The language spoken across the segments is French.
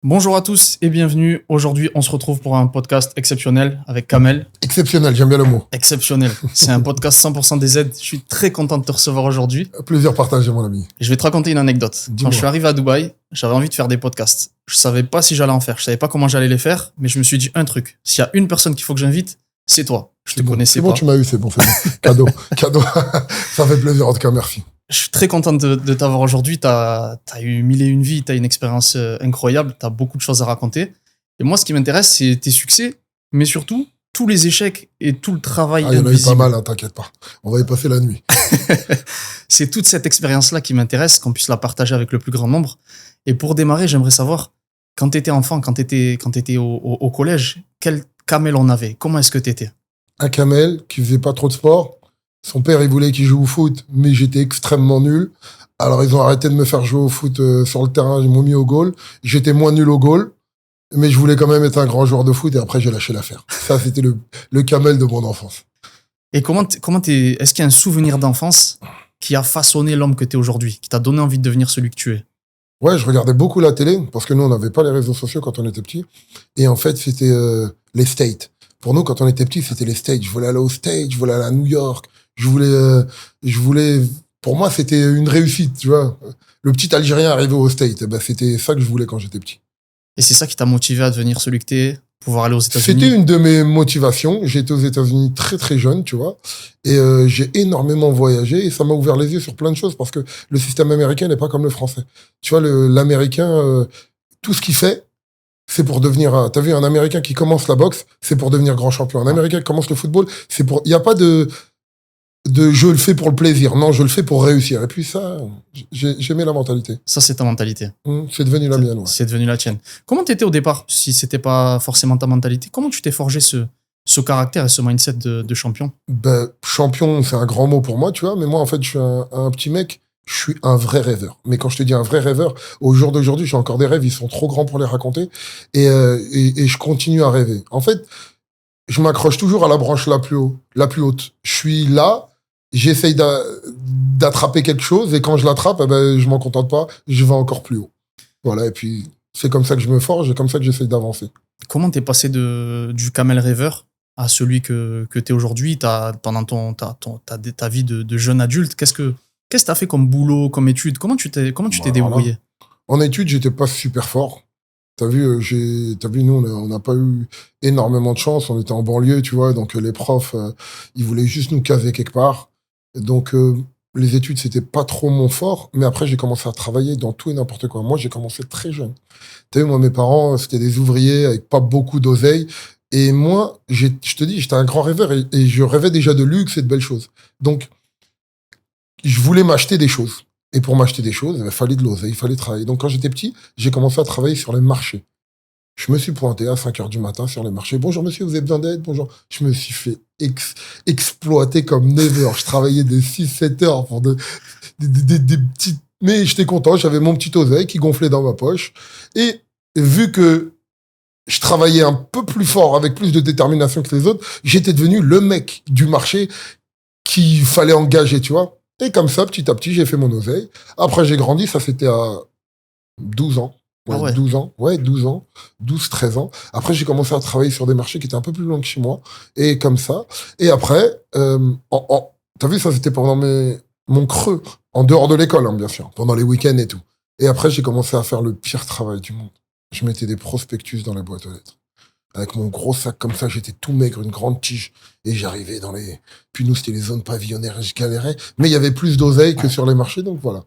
Bonjour à tous et bienvenue. Aujourd'hui, on se retrouve pour un podcast exceptionnel avec Kamel. Exceptionnel, j'aime bien le mot. Exceptionnel. C'est un podcast 100% des aides. Je suis très content de te recevoir aujourd'hui. Plaisir partagé, mon ami. Je vais te raconter une anecdote. Dis-moi. Quand je suis arrivé à Dubaï, j'avais envie de faire des podcasts. Je savais pas si j'allais en faire. Je savais pas comment j'allais les faire, mais je me suis dit un truc. S'il y a une personne qu'il faut que j'invite, c'est toi. Je te connaissais C'est pas. bon, tu m'as eu, c'est bon. Cadeau. Ça fait plaisir, en tout cas, merci. Je suis très content de t'avoir aujourd'hui. T'as eu mille et une vies, t'as une expérience incroyable, t'as beaucoup de choses à raconter. Et moi, ce qui m'intéresse, c'est tes succès, mais surtout tous les échecs et tout le travail Il y en a eu invisible. pas mal, hein, t'inquiète pas. On va y passer la nuit. C'est toute cette expérience-là qui m'intéresse, qu'on puisse la partager avec le plus grand nombre. Et pour démarrer, j'aimerais savoir, quand t'étais enfant, quand t'étais au collège, quel Kamel on avait? Comment est-ce que t'étais? Un Kamel qui faisait pas trop de sport. Son père, il voulait qu'il joue au foot, mais j'étais extrêmement nul. Alors, ils ont arrêté de me faire jouer au foot sur le terrain. Ils m'ont mis au goal. J'étais moins nul au goal. Mais je voulais quand même être un grand joueur de foot et après, j'ai lâché l'affaire. Ça, c'était le Kamel de mon enfance. Et est-ce qu'il y a un souvenir d'enfance qui a façonné l'homme que t'es aujourd'hui, qui t'a donné envie de devenir celui que tu es? Ouais, je regardais beaucoup la télé parce que nous, on n'avait pas les réseaux sociaux quand on était petits. Et en fait, c'était les States. Pour nous, quand on était petits, c'était les States. Je voulais aller aux States, je voulais aller à New York. Je voulais. Pour moi, c'était une réussite, tu vois. Le petit Algérien arrivé aux States, ben, c'était ça que je voulais quand j'étais petit. Et c'est ça qui t'a motivé à devenir celui que t'es, pouvoir aller aux États-Unis? C'était une de mes motivations. J'ai été aux États-Unis très très jeune, tu vois, et j'ai énormément voyagé et ça m'a ouvert les yeux sur plein de choses parce que le système américain n'est pas comme le français. Tu vois, l'américain, tout ce qu'il fait, c'est pour devenir. T'as vu un Américain qui commence la boxe, c'est pour devenir grand champion. Un Américain qui commence le football, c'est pour. Il y a pas de je le fais pour le plaisir. Non, je le fais pour réussir. Et puis ça, j'aimais la mentalité. Ça, c'est ta mentalité. C'est devenu la mienne, ouais. C'est devenu la tienne. Comment t'étais au départ, si c'était pas forcément ta mentalité? Comment tu t'es forgé ce caractère et ce mindset de champion? Ben, champion, c'est un grand mot pour moi, tu vois, mais moi, en fait, je suis un petit mec, je suis un vrai rêveur. Mais quand je te dis un vrai rêveur, au jour d'aujourd'hui, j'ai encore des rêves, ils sont trop grands pour les raconter, et je continue à rêver. En fait, je m'accroche toujours à la branche la plus haute. Je suis là, j'essaye d'attraper quelque chose, et quand je l'attrape, eh ben, je m'en contente pas, je vais encore plus haut. Voilà, et puis, c'est comme ça que je me forge, et comme ça que j'essaye d'avancer. Comment t'es passé du Kamel rêveur à celui que t'es aujourd'hui, pendant ta vie de jeune adulte? Qu'est-ce que t'as fait comme boulot, comme étude? Comment tu t'es Voilà. débrouillé? En études, j'étais pas super fort. T'as vu, nous, on n'a pas eu énormément de chance. On était en banlieue, tu vois, donc les profs, ils voulaient juste nous caser quelque part. Donc, les études, c'était pas trop mon fort. Mais après, j'ai commencé à travailler dans tout et n'importe quoi. Moi, j'ai commencé très jeune. T'as vu, moi, mes parents, c'était des ouvriers avec pas beaucoup d'oseille. Et moi, je te dis, j'étais un grand rêveur et je rêvais déjà de luxe et de belles choses. Donc, je voulais m'acheter des choses. Et pour m'acheter des choses, il fallait de l'oseille, il fallait travailler. Donc, quand j'étais petit, j'ai commencé à travailler sur les marchés. Je me suis pointé à 5 heures du matin sur les marchés. Bonjour monsieur, vous avez besoin d'aide? Bonjour. Je me suis fait exploiter comme never. Je travaillais des 6-7 heures pour des petites... Mais j'étais content, j'avais mon petit oseille qui gonflait dans ma poche. Et vu que je travaillais un peu plus fort, avec plus de détermination que les autres, j'étais devenu le mec du marché qu'il fallait engager, tu vois. Et comme ça, petit à petit, j'ai fait mon oseille. Après, j'ai grandi, ça c'était à 12 ans. Ouais, Ah ouais. 12 ans. Ouais, 12 ans. 12, 13 ans. Après, j'ai commencé à travailler sur des marchés qui étaient un peu plus loin que chez moi. Et comme ça. Et après, t'as vu, ça c'était pendant mon creux. En dehors de l'école, hein, bien sûr. Pendant les week-ends et tout. Et après, j'ai commencé à faire le pire travail du monde. Je mettais des prospectus dans les boîtes aux lettres. Avec mon gros sac comme ça, j'étais tout maigre, une grande tige. Et j'arrivais dans les... Puis nous, c'était les zones pavillonnaires et je galérais. Mais il y avait plus d'oseille que sur les marchés, donc voilà.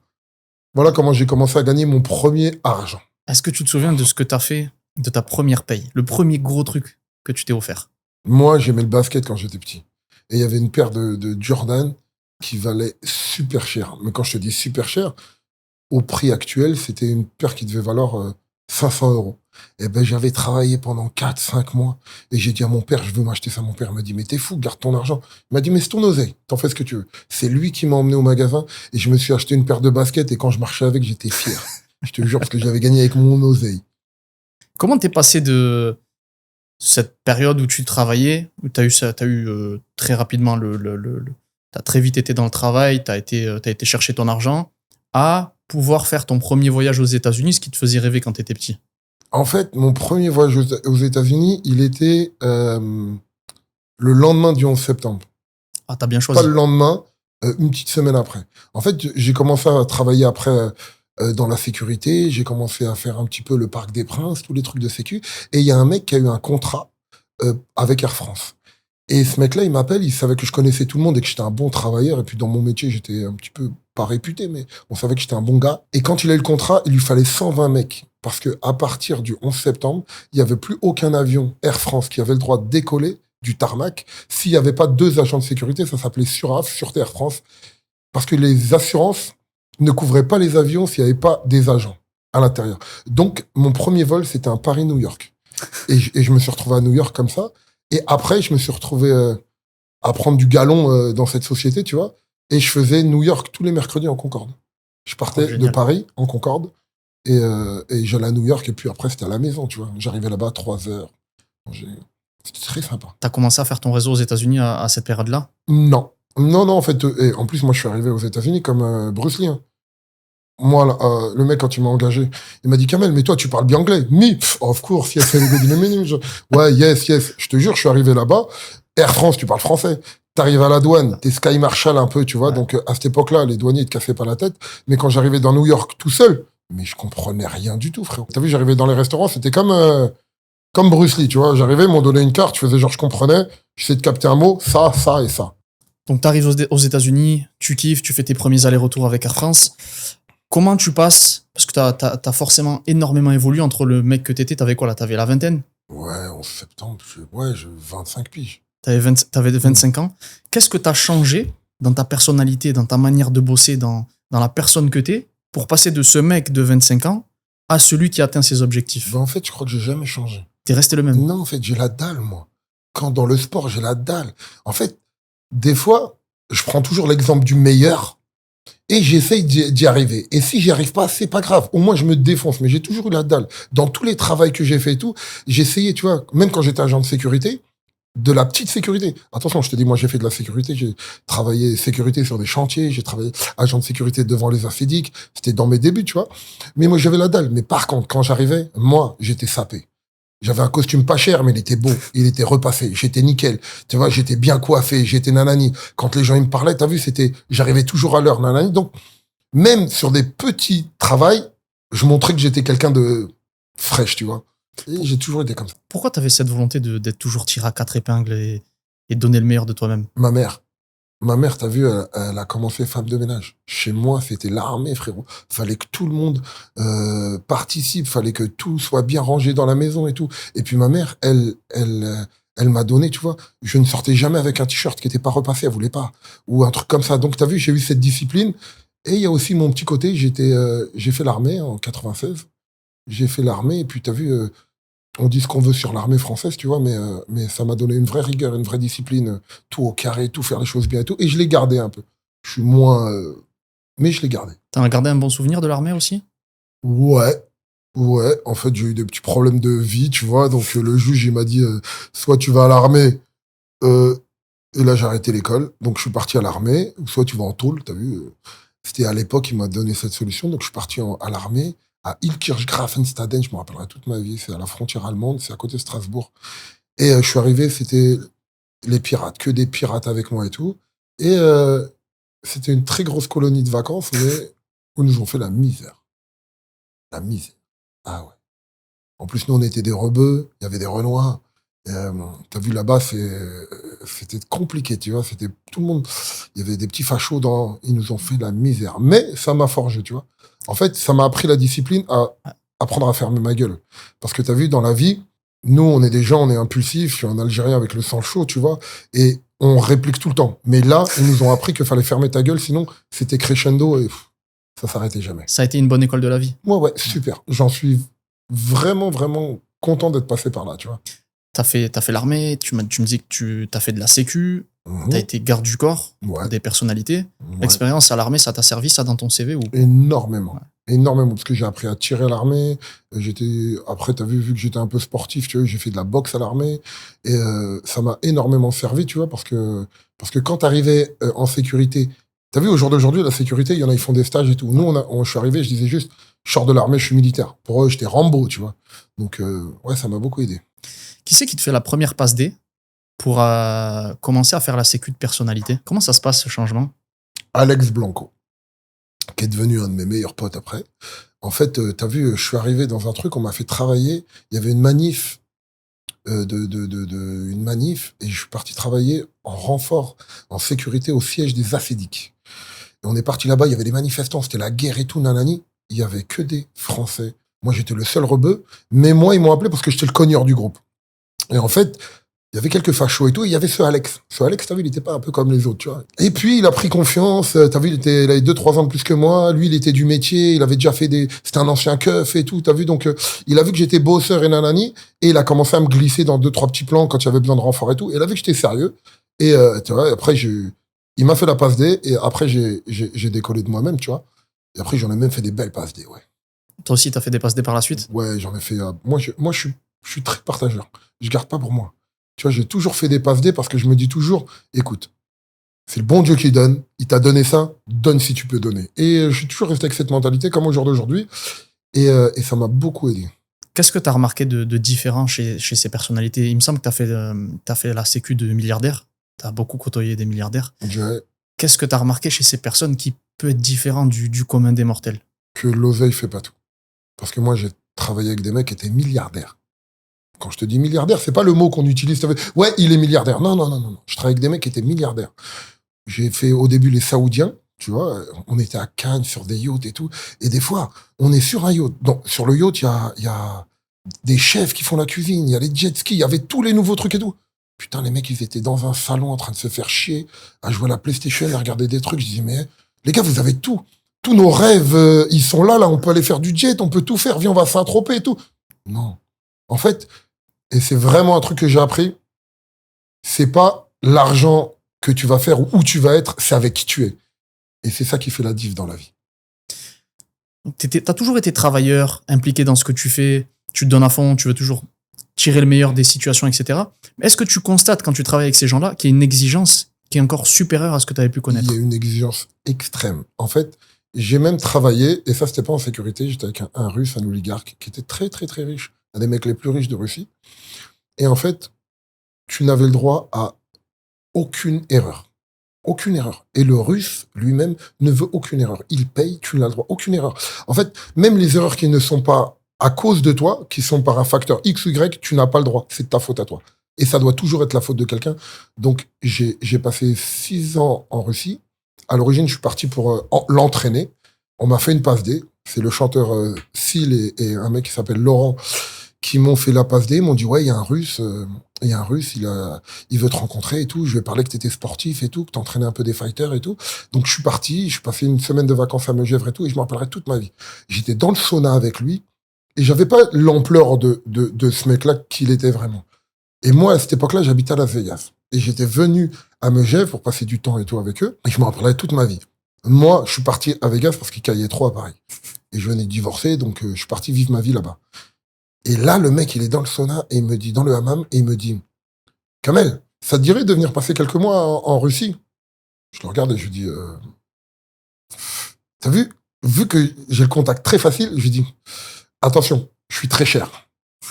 Voilà comment j'ai commencé à gagner mon premier argent. Est-ce que tu te souviens de ce que t'as fait de ta première paye? Le premier gros truc que tu t'es offert? Moi, j'aimais le basket quand j'étais petit. Et il y avait une paire de Jordan qui valait super cher. Mais quand je te dis super cher, au prix actuel, c'était une paire qui devait valoir 500 euros. Et ben, j'avais travaillé pendant 4-5 mois. Et j'ai dit à mon père, je veux m'acheter ça. Mon père m'a dit, mais t'es fou, garde ton argent. Il m'a dit, mais c'est ton oseille, t'en fais ce que tu veux. C'est lui qui m'a emmené au magasin et je me suis acheté une paire de baskets et quand je marchais avec, j'étais fier. Je te jure, parce que j'avais gagné avec mon oseille. Comment t'es passé de cette période où tu travaillais, où t'as eu très rapidement t'as très vite été dans le travail, t'as été chercher ton argent, à pouvoir faire ton premier voyage aux États-Unis, ce qui te faisait rêver quand t'étais petit? En fait, mon premier voyage aux États-Unis, il était le lendemain du 11 septembre. Ah, t'as bien Pas choisi. le lendemain, une petite semaine après. En fait, j'ai commencé à travailler après dans la sécurité. J'ai commencé à faire un petit peu le Parc des Princes, tous les trucs de sécu. Et il y a un mec qui a eu un contrat avec Air France. Et ce mec-là, il m'appelle, il savait que je connaissais tout le monde et que j'étais un bon travailleur. Et puis dans mon métier, j'étais un petit peu pas réputé, mais on savait que j'étais un bon gars. Et quand il a eu le contrat, il lui fallait 120 mecs. Parce que à partir du 11 septembre, il n'y avait plus aucun avion Air France qui avait le droit de décoller du tarmac s'il n'y avait pas 2 agents de sécurité. Ça s'appelait SURAF, Sûreté Air France. Parce que les assurances ne couvraient pas les avions s'il n'y avait pas des agents à l'intérieur. Donc, mon premier vol, c'était un Paris-New York. Et je me suis retrouvé à New York comme ça. Et après, je me suis retrouvé à prendre du galon dans cette société, tu vois. Et je faisais New York tous les mercredis en Concorde. Je partais de Paris en Concorde et j'allais à New York. Et puis après, c'était à la maison, tu vois. J'arrivais là-bas à 3 heures. C'était très sympa. T'as commencé à faire ton réseau aux États-Unis à cette période-là? Non. Non, en fait. Et en plus, moi, je suis arrivé aux États-Unis comme Bruce Lee. Hein. Moi, là, le mec, quand il m'a engagé, il m'a dit, Kamel, mais toi, tu parles bien anglais. Me, of course, yes, very good in a minute. Ouais, yes. Je te jure, je suis arrivé là-bas. Air France, tu parles français. T'arrives à la douane, t'es Sky Marshal un peu, tu vois. Ouais. Donc, à cette époque-là, les douaniers, ils te cassaient pas la tête. Mais quand j'arrivais dans New York tout seul, mais je comprenais rien du tout, frère. T'as vu, j'arrivais dans les restaurants, c'était comme Bruce Lee, tu vois. J'arrivais, ils m'ont donné une carte, je faisais genre, je comprenais, j'essayais de capter un mot, ça et ça. Donc, t'arrives aux États-Unis, tu kiffes, tu fais tes premiers allers-retours avec Air France. Comment tu passes, parce que t'as forcément énormément évolué entre le mec que t'avais quoi là? T'avais la vingtaine? Ouais, en septembre, j'ai 25 piges. T'avais 25 ans. Qu'est-ce que t'as changé dans ta personnalité, dans ta manière de bosser, dans la personne que t'es, pour passer de ce mec de 25 ans à celui qui atteint ses objectifs? Ben en fait, je crois que j'ai jamais changé. T'es resté le même? Non, en fait, j'ai la dalle, moi. Quand dans le sport, j'ai la dalle. En fait, des fois, je prends toujours l'exemple du meilleur et j'essaye d'y arriver. Et si j'y arrive pas, c'est pas grave. Au moins, je me défonce. Mais j'ai toujours eu la dalle. Dans tous les travaux que j'ai fait et tout, j'essayais, tu vois, même quand j'étais agent de sécurité, de la petite sécurité. Attention, je te dis, moi, j'ai fait de la sécurité. J'ai travaillé sécurité sur des chantiers. J'ai travaillé agent de sécurité devant les AFEDIC. C'était dans mes débuts, tu vois. Mais moi, j'avais la dalle. Mais par contre, quand j'arrivais, moi, j'étais sapé. J'avais un costume pas cher, mais il était beau. Il était repassé. J'étais nickel. Tu vois, j'étais bien coiffé. J'étais nanani. Quand les gens, ils me parlaient, t'as vu, j'arrivais toujours à l'heure, nanani. Donc, même sur des petits travails, je montrais que j'étais quelqu'un de fraîche, tu vois. Et j'ai toujours été comme ça. Pourquoi t'avais cette volonté d'être toujours tiré à 4 épingles et de donner le meilleur de toi-même? Ma mère, t'as vu, elle a commencé femme de ménage. Chez moi, c'était l'armée, frérot. Fallait que tout le monde participe, fallait que tout soit bien rangé dans la maison et tout. Et puis ma mère, elle m'a donné, tu vois, je ne sortais jamais avec un t-shirt qui était pas repassé, elle voulait pas. Ou un truc comme ça. Donc t'as vu, j'ai eu cette discipline. Et il y a aussi mon petit côté, j'ai fait l'armée en 96. J'ai fait l'armée et puis t'as vu... on dit ce qu'on veut sur l'armée française, tu vois, mais ça m'a donné une vraie rigueur, une vraie discipline, tout au carré, tout faire les choses bien et tout. Et je l'ai gardé un peu. Je suis moins... mais je l'ai gardé. T'as gardé un bon souvenir de l'armée aussi? Ouais. En fait, j'ai eu des petits problèmes de vie, tu vois. Donc, le juge, il m'a dit, soit tu vas à l'armée, et là, j'ai arrêté l'école. Donc, je suis parti à l'armée, ou soit tu vas en tôle, t'as vu. C'était à l'époque, il m'a donné cette solution. Donc, je suis parti à l'armée. À Ilkirchgrafenstaden, je me rappellerai toute ma vie, c'est à la frontière allemande, c'est à côté de Strasbourg. Et je suis arrivé, c'était les pirates, que des pirates avec moi et tout. Et c'était une très grosse colonie de vacances, mais où nous ont fait la misère. La misère. Ah ouais. En plus, nous, on était des rebeux, il y avait des Renois. T'as vu, là-bas, c'était compliqué, tu vois. C'était tout le monde. Il y avait des petits fachos ils nous ont fait la misère. Mais ça m'a forgé, tu vois. En fait, ça m'a appris la discipline à apprendre à fermer ma gueule. Parce que t'as vu, dans la vie, nous, on est des gens, on est impulsifs. Je suis un Algérien avec le sang chaud, tu vois. Et on réplique tout le temps. Mais là, ils nous ont appris qu'il fallait fermer ta gueule, sinon, c'était crescendo et ça s'arrêtait jamais. Ça a été une bonne école de la vie. Ouais, super. J'en suis vraiment, vraiment content d'être passé par là, tu vois. T'as fait l'armée, tu me dis que tu as fait de la sécu, t'as été garde du corps, des personnalités. L'expérience à l'armée, ça t'a servi, ça, dans ton CV ou... Énormément. Énormément, parce que j'ai appris à tirer à l'armée. Après, t'as vu que j'étais un peu sportif, tu vois, j'ai fait de la boxe à l'armée. Et ça m'a énormément servi, tu vois, parce que quand t'arrivais en sécurité, t'as vu, au jour d'aujourd'hui, la sécurité, il y en a, ils font des stages et tout. Nous, je suis arrivé, je disais juste, je sors de l'armée, je suis militaire. Pour eux, j'étais Rambo, tu vois. Donc, ouais, ça m'a beaucoup aidé. Qui c'est qui te fait la première passe D pour commencer à faire la sécu de personnalité? Comment ça se passe ce changement? Alex Blanco, qui est devenu un de mes meilleurs potes après. En fait, t'as vu, je suis arrivé dans un truc, on m'a fait travailler. Il y avait une manif, une manif, et je suis parti travailler en renfort, en sécurité au siège des Acédiques. Et on est parti là-bas, il y avait des manifestants, c'était la guerre et tout, nanani. Il y avait que des Français. Moi, j'étais le seul rebeu, mais moi, ils m'ont appelé parce que j'étais le cogneur du groupe. Et en fait, il y avait quelques fachos et tout, et il y avait ce Alex. Ce Alex, t'as vu, il était pas un peu comme les autres, tu vois. Et puis, il a pris confiance, t'as vu, il avait 2-3 ans de plus que moi, lui, il était du métier, il avait déjà fait c'était un ancien keuf et tout, t'as vu, donc, il a vu que j'étais bosseur et nanani, et il a commencé à me glisser dans 2-3 petits plans quand il y avait besoin de renfort et tout, et il a vu que j'étais sérieux, et, tu vois, après, il m'a fait la passe D, et après, j'ai décollé de moi-même, tu vois. Et après, j'en ai même fait des belles passes D, ouais. Toi aussi, t'as fait des passes D par la suite? Ouais, j'en ai fait, moi, je suis très partageur. Je garde pas pour moi. Tu vois, j'ai toujours fait des passes D parce que je me dis toujours, écoute, c'est le bon Dieu qui donne, il t'a donné ça, donne si tu peux donner. Et je suis toujours resté avec cette mentalité comme au jour d'aujourd'hui, et ça m'a beaucoup aidé. Qu'est-ce que tu as remarqué de différent chez ces personnalités? Il me semble que tu as fait la sécu de milliardaires, tu as beaucoup côtoyé des milliardaires. Qu'est-ce que tu as remarqué chez ces personnes qui peut être différent du commun des mortels? Que l'oseille fait pas tout. Parce que moi, j'ai travaillé avec des mecs qui étaient milliardaires. Quand je te dis milliardaire, c'est pas le mot qu'on utilise. Ouais, il est milliardaire. Non, non, non, non. Je travaille avec des mecs qui étaient milliardaires. J'ai fait au début les Saoudiens, tu vois. On était à Cannes sur des yachts et tout. Et des fois, on est sur un yacht. Donc, sur le yacht, il y a des chefs qui font la cuisine, il y a les jet skis, il y avait tous les nouveaux trucs et tout. Putain, les mecs, ils étaient dans un salon en train de se faire chier, à jouer à la PlayStation, à regarder des trucs. Je disais, mais les gars, vous avez tout. Tous nos rêves, ils sont là, on peut aller faire du jet, on peut tout faire, viens, on va Saint-Tropez et tout. Non. En fait, et c'est vraiment un truc que j'ai appris, c'est pas l'argent que tu vas faire ou où tu vas être, c'est avec qui tu es. Et c'est ça qui fait la diff dans la vie. T'as toujours été travailleur, impliqué dans ce que tu fais, tu te donnes à fond, tu veux toujours tirer le meilleur des situations, etc. Mais est-ce que tu constates, quand tu travailles avec ces gens-là, qu'il y a une exigence qui est encore supérieure à ce que tu avais pu connaître? Il y a une exigence extrême. En fait, j'ai même travaillé, et ça, c'était pas en sécurité, j'étais avec un Russe, un oligarque, qui était très, très, très riche. Un des mecs les plus riches de Russie. Et en fait, tu n'avais le droit à aucune erreur. Aucune erreur. Et le Russe, lui-même, ne veut aucune erreur. Il paye, tu n'as le droit. Aucune erreur. En fait, même les erreurs qui ne sont pas à cause de toi, qui sont par un facteur X ou Y, tu n'as pas le droit. C'est de ta faute à toi. Et ça doit toujours être la faute de quelqu'un. Donc, j'ai passé 6 ans en Russie. À l'origine, je suis parti pour l'entraîner. On m'a fait une passe D. C'est le chanteur Seal et un mec qui s'appelle Laurent qui m'ont fait la passe D. Ils m'ont dit, ouais, il y a un Russe, il veut te rencontrer et tout. Je lui ai parlé que tu étais sportif et tout, que tu entraînais un peu des fighters et tout. Donc, je suis parti. Je suis passé une semaine de vacances à Megèvre et tout. Et je m'en rappellerai toute ma vie. J'étais dans le sauna avec lui. Et j'avais pas l'ampleur de ce mec-là qu'il était vraiment. Et moi, à cette époque-là, j'habitais à Las Vegas. Et j'étais venu à Megèvre pour passer du temps et tout avec eux. Et je me rappellerai toute ma vie. Moi, je suis parti à Vegas parce qu'il caillait trop à Paris. Et je venais de divorcer, donc je suis parti vivre ma vie là-bas. Et là, le mec, il est dans le sauna et il me dit, dans le hammam, et il me dit, Kamel, ça te dirait de venir passer quelques mois en Russie? Je le regarde et je lui dis, t'as vu que j'ai le contact très facile, je lui dis, attention, je suis très cher.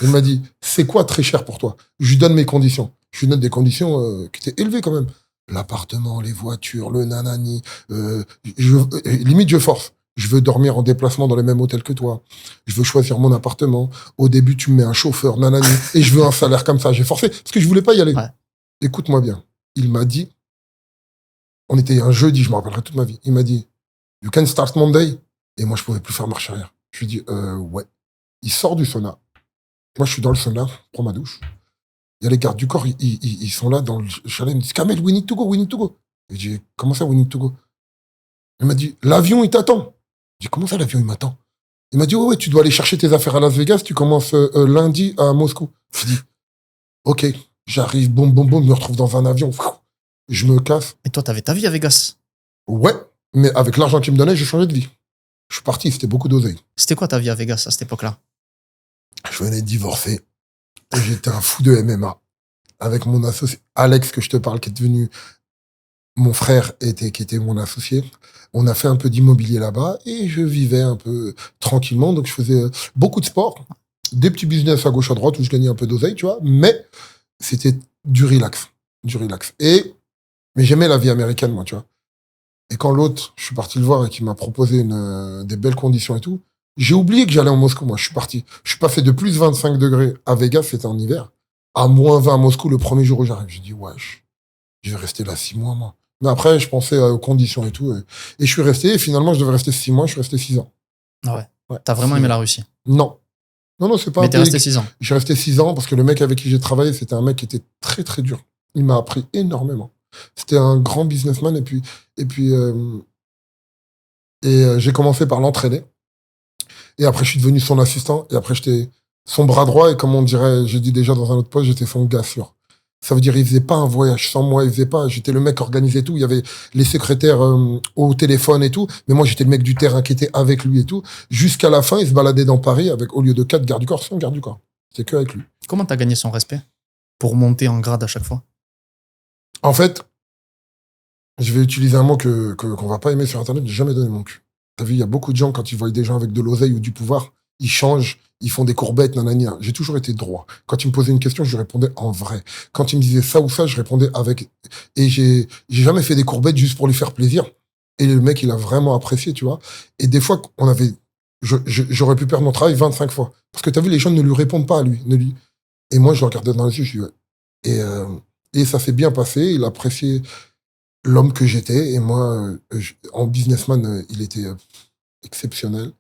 Il m'a dit, c'est quoi très cher pour toi? Je lui donne mes conditions. Je lui donne des conditions qui étaient élevées quand même. L'appartement, les voitures, le nanani. Limite, je force. Je veux dormir en déplacement dans le même hôtel que toi. Je veux choisir mon appartement. Au début, tu me mets un chauffeur, nanani. Et je veux un salaire comme ça. J'ai forcé parce que je voulais pas y aller. Ouais. Écoute-moi bien. Il m'a dit, on était un jeudi, je me rappellerai toute ma vie. Il m'a dit, you can start Monday. Et moi, je pouvais plus faire marche arrière. Je lui dis, ouais. Il sort du sauna. Moi, je suis dans le sauna, je prends ma douche. Il y a les gardes du corps, ils sont là dans le chalet. Ils me disent, Kamel, we need to go, we need to go. Et je dis, comment ça, we need to go? Il m'a dit, l'avion, il t'attend. Je dis, comment ça, l'avion, il m'attend? Il m'a dit, ouais, tu dois aller chercher tes affaires à Las Vegas, tu commences lundi à Moscou. Je dis, ok, j'arrive, boum, boum, boum, je me retrouve dans un avion. Je me casse. Et toi, t'avais ta vie à Vegas? Ouais, mais avec l'argent qu'il me donnait, j'ai changé de vie. Je suis parti, c'était beaucoup d'oseille. C'était quoi ta vie à Vegas à cette époque-là? Je venais de divorcer. Et j'étais un fou de MMA. Avec mon associé, Alex, que je te parle, qui est devenu mon frère, qui était mon associé. On a fait un peu d'immobilier là-bas et je vivais un peu tranquillement. Donc, je faisais beaucoup de sport. des petits business à gauche, à droite, où je gagnais un peu d'oseille, tu vois. Mais c'était du relax. Du relax. Mais j'aimais la vie américaine, moi, tu vois. Et quand l'autre, je suis parti le voir et qu'il m'a proposé des belles conditions et tout, j'ai oublié que j'allais en Moscou, moi. Je suis parti. Je suis passé de plus 25 degrés à Vegas, c'était en hiver, à moins 20 à Moscou le premier jour où j'arrive. J'ai dit, wesh, je vais rester là 6 mois, moi. Mais après, je pensais aux conditions et tout. Et je suis resté. Et finalement, je devais rester 6 mois. Je suis resté 6 ans. Ah ouais. Ouais, T'as vraiment 6 aimé ans. la Russie. Non. Non, c'est pas Mais un t'es pays. resté 6 ans. Je suis resté 6 ans parce que le mec avec qui j'ai travaillé, c'était un mec qui était très, très dur. Il m'a appris énormément. C'était un grand businessman. J'ai commencé par l'entraîner. Et après, je suis devenu son assistant. Et après, j'étais son bras droit. Et comme on dirait, j'ai dit déjà dans un autre poste, j'étais son gars sûr. Ça veut dire, il faisait pas un voyage sans moi. Il faisait pas. J'étais le mec qui organisait tout. Il y avait les secrétaires au téléphone et tout. Mais moi, j'étais le mec du terrain qui était avec lui et tout. Jusqu'à la fin, il se baladait dans Paris avec, au lieu de 4 gardes du corps, 100 gardes du corps. C'était que avec lui. Comment t'as gagné son respect pour monter en grade à chaque fois? En fait, je vais utiliser un mot qu'on va pas aimer sur Internet. J'ai jamais donné mon cul. T'as vu, il y a beaucoup de gens, quand ils voient des gens avec de l'oseille ou du pouvoir, ils changent, ils font des courbettes, nanani. J'ai toujours été droit. Quand ils me posaient une question, je lui répondais en vrai. Quand ils me disaient ça ou ça, je répondais avec... Et j'ai jamais fait des courbettes juste pour lui faire plaisir. Et le mec, il a vraiment apprécié, tu vois. Et des fois, on avait... J'aurais pu perdre mon travail 25 fois. Parce que t'as vu, les gens ne lui répondent pas à lui. Et moi, je le regardais dans les yeux, je dis, ouais. Et ça s'est bien passé, il appréciait l'homme que j'étais. Et moi, en businessman, il était exceptionnel.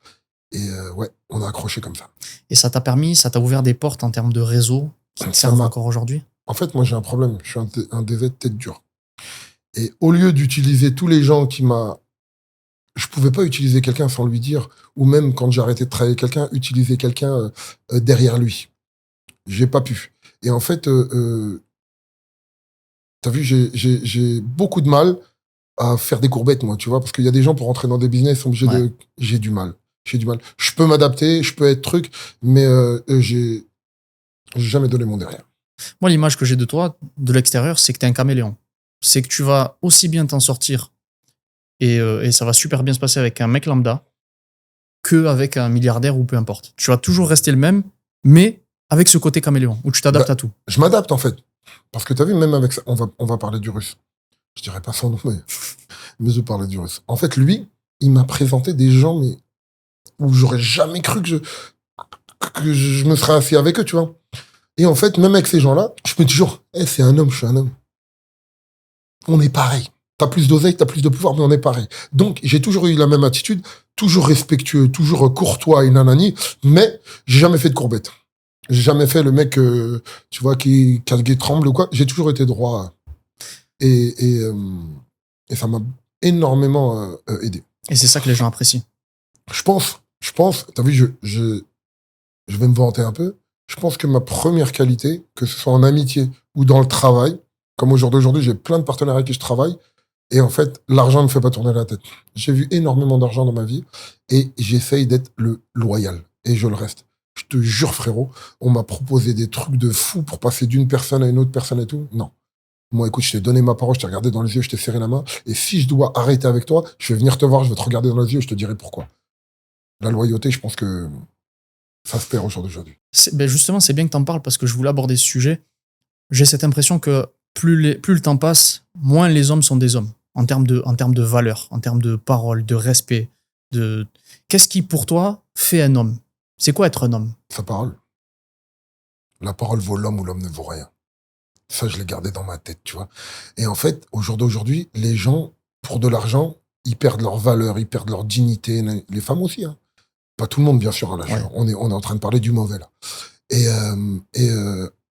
Et ouais, on a accroché comme ça. Et ça t'a ouvert des portes en termes de réseau qui te servent encore aujourd'hui? En fait, moi, j'ai un problème. Je suis un DZ tête dure. Et au lieu d'utiliser tous les gens je pouvais pas utiliser quelqu'un sans lui dire, ou même quand j'ai arrêté de travailler avec quelqu'un, utiliser quelqu'un derrière lui. J'ai pas pu. Et en fait, t'as vu, j'ai beaucoup de mal à faire des courbettes, moi, tu vois, parce qu'il y a des gens pour rentrer dans des business, sont obligés de... J'ai du mal. J'ai du mal. Je peux m'adapter, je peux être truc, mais j'ai jamais donné mon derrière. Moi, l'image que j'ai de toi, de l'extérieur, c'est que t'es un caméléon. C'est que tu vas aussi bien t'en sortir et ça va super bien se passer avec un mec lambda qu'avec un milliardaire ou peu importe. Tu vas toujours rester le même, mais avec ce côté caméléon, où tu t'adaptes à tout. Je m'adapte, en fait. Parce que t'as vu, même avec ça, on va parler du russe. Je dirais pas son nom, mais je parlais du russe. En fait, lui, il m'a présenté des gens, mais où j'aurais jamais cru que je me serais assis avec eux, tu vois. Et en fait, même avec ces gens-là, je me dis toujours, c'est un homme, je suis un homme. On est pareil. T'as plus d'oseille, t'as plus de pouvoir, mais on est pareil. Donc, j'ai toujours eu la même attitude, toujours respectueux, toujours courtois et nanani, mais j'ai jamais fait de courbettes. J'ai jamais fait le mec, tu vois, qui tremble ou quoi. J'ai toujours été droit. Et ça m'a énormément aidé. Et c'est ça que les gens apprécient. Je pense, t'as vu, je vais me vanter un peu. Je pense que ma première qualité, que ce soit en amitié ou dans le travail, comme au jour d'aujourd'hui, j'ai plein de partenaires avec qui je travaille. Et en fait, l'argent ne fait pas tourner la tête. J'ai vu énormément d'argent dans ma vie et j'essaye d'être le loyal. Et je le reste. Je te jure, frérot, on m'a proposé des trucs de fou pour passer d'une personne à une autre personne et tout. Non. Moi, écoute, je t'ai donné ma parole, je t'ai regardé dans les yeux, je t'ai serré la main. Et si je dois arrêter avec toi, je vais venir te voir, je vais te regarder dans les yeux et je te dirai pourquoi. La loyauté, je pense que ça se perd au jour d'aujourd'hui. Ben justement, c'est bien que tu en parles parce que je voulais aborder ce sujet. J'ai cette impression que plus le temps passe, moins les hommes sont des hommes. En termes de valeur, en termes de parole, de respect. Qu'est-ce qui, pour toi, fait un homme? C'est quoi être un homme? Sa parole. La parole vaut l'homme ou l'homme ne vaut rien. Ça, je l'ai gardé dans ma tête, tu vois. Et en fait, au jour d'aujourd'hui, les gens, pour de l'argent, ils perdent leur valeur, ils perdent leur dignité. Les femmes aussi, hein. Pas tout le monde, bien sûr. Là, Ouais. on est en train de parler du mauvais, là. Et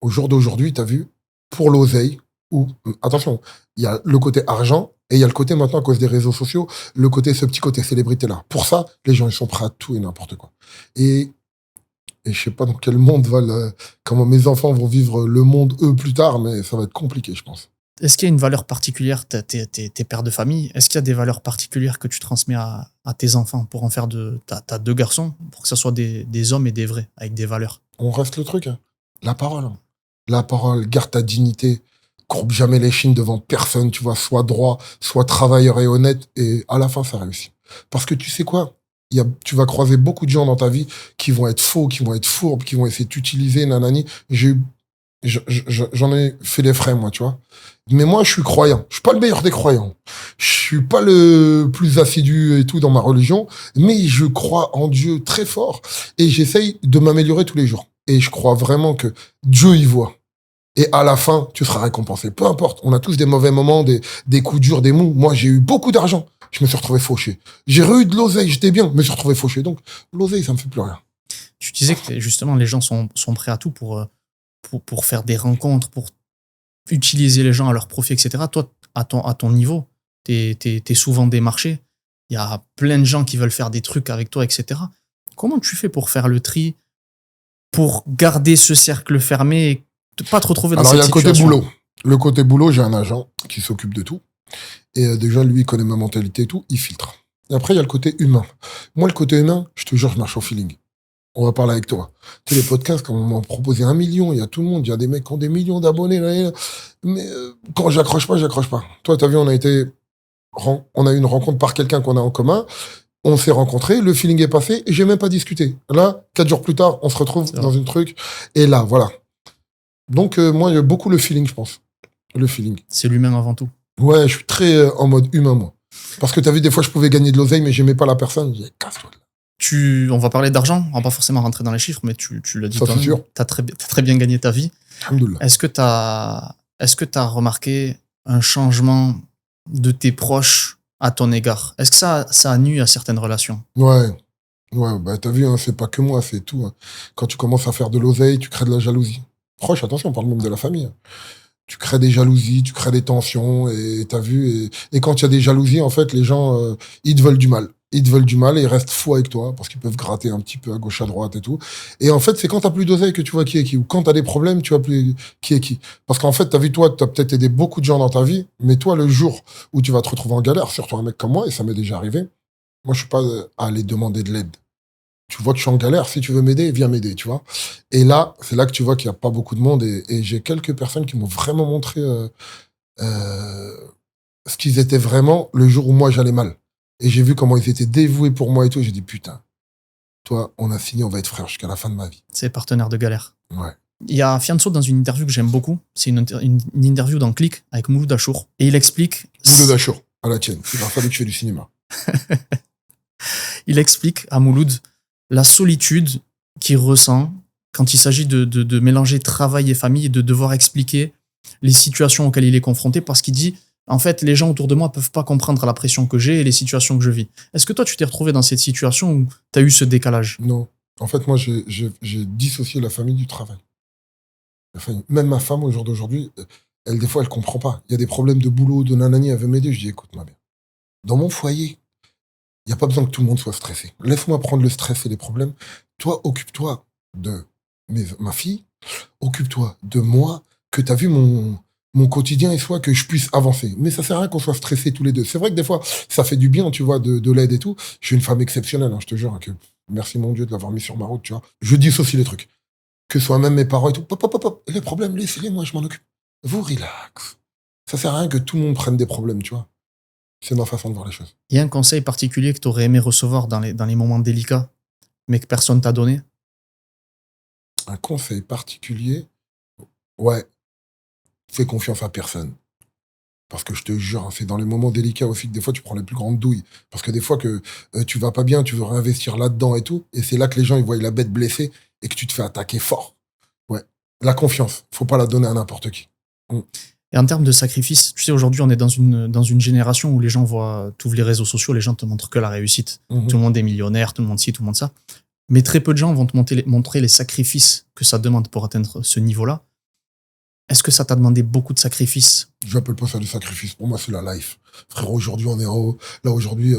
au jour d'aujourd'hui, t'as vu, pour l'oseille, attention, il y a le côté argent, et il y a le côté maintenant, à cause des réseaux sociaux, ce petit côté célébrité-là. Pour ça, les gens, ils sont prêts à tout et n'importe quoi. Et je sais pas dans quel monde comment mes enfants vont vivre le monde, eux, plus tard, mais ça va être compliqué, je pense. Est-ce qu'il y a une valeur particulière, t'es père de famille, est-ce qu'il y a des valeurs particulières que tu transmets à tes enfants pour en faire t'as 2 garçons, pour que ce soit des hommes et des vrais, avec des valeurs? On reste le truc, hein. La parole. Hein. La parole, garde ta dignité, courbe jamais les chines devant personne, tu vois, sois droit, sois travailleur et honnête, et à la fin, ça réussit. Parce que tu sais quoi? Tu vas croiser beaucoup de gens dans ta vie qui vont être faux, qui vont être fourbes, qui vont essayer de t'utiliser, nanani. J'en ai fait les frais, moi, tu vois. Mais moi, je suis croyant. Je suis pas le meilleur des croyants. Je suis pas le plus assidu et tout dans ma religion, mais je crois en Dieu très fort et j'essaye de m'améliorer tous les jours. Et je crois vraiment que Dieu y voit. Et à la fin, tu seras récompensé. Peu importe. On a tous des mauvais moments, des coups durs, des mous. Moi, j'ai eu beaucoup d'argent. Je me suis retrouvé fauché. J'ai eu de l'oseille. J'étais bien. Je me suis retrouvé fauché. Donc, l'oseille, ça me fait plus rien. Tu disais que justement, les gens sont prêts à tout pour faire des rencontres, pour utiliser les gens à leur profit, etc. Toi, à ton niveau, t'es souvent démarché. Il y a plein de gens qui veulent faire des trucs avec toi, etc. Comment tu fais pour faire le tri, pour garder ce cercle fermé et ne pas te retrouver dans cette situation? Alors, il y a le côté boulot. Le côté boulot, j'ai un agent qui s'occupe de tout. Et déjà, lui, il connaît ma mentalité et tout, il filtre. Et après, il y a le côté humain. Moi, le côté humain, je te jure, je marche au feeling. On va parler avec toi. Tu sais, les podcasts, quand on m'a proposé 1 million, il y a tout le monde, il y a des mecs qui ont des millions d'abonnés. Là. Mais quand j'accroche pas, j'accroche pas. Toi, t'as vu, on a eu une rencontre par quelqu'un qu'on a en commun. On s'est rencontrés, le feeling est passé et j'ai même pas discuté. Là, 4 jours plus tard, on se retrouve dans une truc. Et là, voilà. Donc, moi, il y a beaucoup le feeling, je pense. Le feeling. C'est l'humain avant tout. Ouais, je suis très en mode humain, moi. Parce que t'as vu, des fois, je pouvais gagner de l'oseille, mais j'aimais pas la personne. Je disais, casse-toi de là. On va parler d'argent, on va pas forcément rentrer dans les chiffres, mais tu l'as dit toi-même. Tu as très bien gagné ta vie. Alhamdoulilah. Est-ce que tu as remarqué un changement de tes proches à ton égard? Est-ce que ça a nui à certaines relations? Ouais, bah t'as vu, hein, c'est pas que moi, c'est tout. Hein. Quand tu commences à faire de l'oseille, tu crées de la jalousie. Proche, attention, on parle même de la famille. Hein. Tu crées des jalousies, tu crées des tensions, et t'as vu, et quand il y a des jalousies, en fait, les gens, ils te veulent du mal. Ils te veulent du mal et ils restent fous avec toi parce qu'ils peuvent gratter un petit peu à gauche, à droite et tout. Et en fait, c'est quand t'as plus d'oseille que tu vois qui est qui. Ou quand t'as des problèmes, tu vois plus qui est qui. Parce qu'en fait, t'as vu, toi, t'as peut-être aidé beaucoup de gens dans ta vie, mais toi, le jour où tu vas te retrouver en galère, surtout un mec comme moi, et ça m'est déjà arrivé, moi, je suis pas à aller demander de l'aide. Tu vois que je suis en galère, si tu veux m'aider, viens m'aider, tu vois. Et là, c'est là que tu vois qu'il n'y a pas beaucoup de monde et j'ai quelques personnes qui m'ont vraiment montré ce qu'ils étaient vraiment le jour où moi j'allais mal. Et j'ai vu comment ils étaient dévoués pour moi et tout. J'ai dit, putain, toi, on a signé, on va être frères jusqu'à la fin de ma vie. C'est partenaire de galère. Ouais. Il y a Fianso dans une interview que j'aime beaucoup. C'est une interview dans Click avec Mouloud Achour. Et il explique... Mouloud Achour, à la tienne. Il va falloir que tu fais du cinéma. Il explique à Mouloud la solitude qu'il ressent quand il s'agit de mélanger travail et famille et de devoir expliquer les situations auxquelles il est confronté parce qu'il dit, en fait, les gens autour de moi peuvent pas comprendre la pression que j'ai et les situations que je vis. Est-ce que toi, tu t'es retrouvé dans cette situation où tu as eu ce décalage? Non. En fait, moi, j'ai dissocié la famille du travail. Même ma femme, au jour d'aujourd'hui, elle, des fois, elle comprend pas. Il y a des problèmes de boulot, de nanani, elle veut m'aider. Je dis, écoute, ma mère, dans mon foyer, il n'y a pas besoin que tout le monde soit stressé. Laisse-moi prendre le stress et les problèmes. Toi, occupe-toi de ma fille, occupe-toi de moi, que tu as vu mon quotidien et soit que je puisse avancer. Mais ça sert à rien qu'on soit stressés tous les deux. C'est vrai que des fois, ça fait du bien, tu vois, de l'aide et tout. Je suis une femme exceptionnelle, hein, je te jure. Hein, merci mon Dieu de l'avoir mis sur ma route, tu vois. Je dissocie les trucs. Que ce soit même mes parents et tout. Pop. Les problèmes, laissez-les, moi, je m'en occupe. Vous, relax. Ça sert à rien que tout le monde prenne des problèmes, tu vois. C'est ma façon de voir les choses. Il y a un conseil particulier que tu aurais aimé recevoir dans les moments délicats, mais que personne t'a donné? Un conseil particulier? Ouais. Fais confiance à personne. Parce que je te jure, hein, c'est dans les moments délicats aussi que des fois tu prends les plus grandes douilles. Parce que des fois que tu vas pas bien, tu veux réinvestir là-dedans et tout. Et c'est là que les gens ils voient la bête blessée et que tu te fais attaquer fort. Ouais. La confiance, faut pas la donner à n'importe qui. Et en termes de sacrifice, tu sais, aujourd'hui, on est dans une génération où les gens voient, tous les réseaux sociaux, les gens te montrent que la réussite. Tout le monde est millionnaire, tout le monde ci, tout le monde ça. Mais très peu de gens vont te montrer les sacrifices que ça demande pour atteindre ce niveau-là. Est-ce que ça t'a demandé beaucoup de sacrifices? Je n'appelle pas ça du sacrifice. Pour moi, c'est la life. Frère, aujourd'hui, on est en haut. Là, aujourd'hui,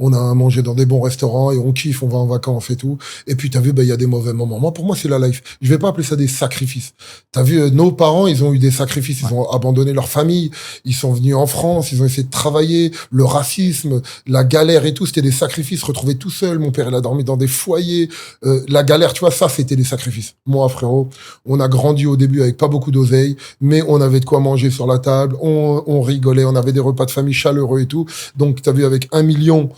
on a mangé dans des bons restaurants et on kiffe, on va en vacances et tout. Et puis, t'as vu, il y a des mauvais moments. Moi, pour moi, c'est la life. Je vais pas appeler ça des sacrifices. T'as vu, nos parents, ils ont eu des sacrifices. Ils ont abandonné leur famille. Ils sont venus en France. Ils ont essayé de travailler. Le racisme, la galère et tout, c'était des sacrifices. Retrouver tout seul. Mon père, il a dormi dans des foyers. La galère, tu vois, ça, c'était des sacrifices. Moi, frérot, on a grandi au début avec pas beaucoup d'oseille, mais on avait de quoi manger sur la table. On rigolait. On avait des repas de famille chaleureux et tout. Donc, t'as vu, avec 1 million,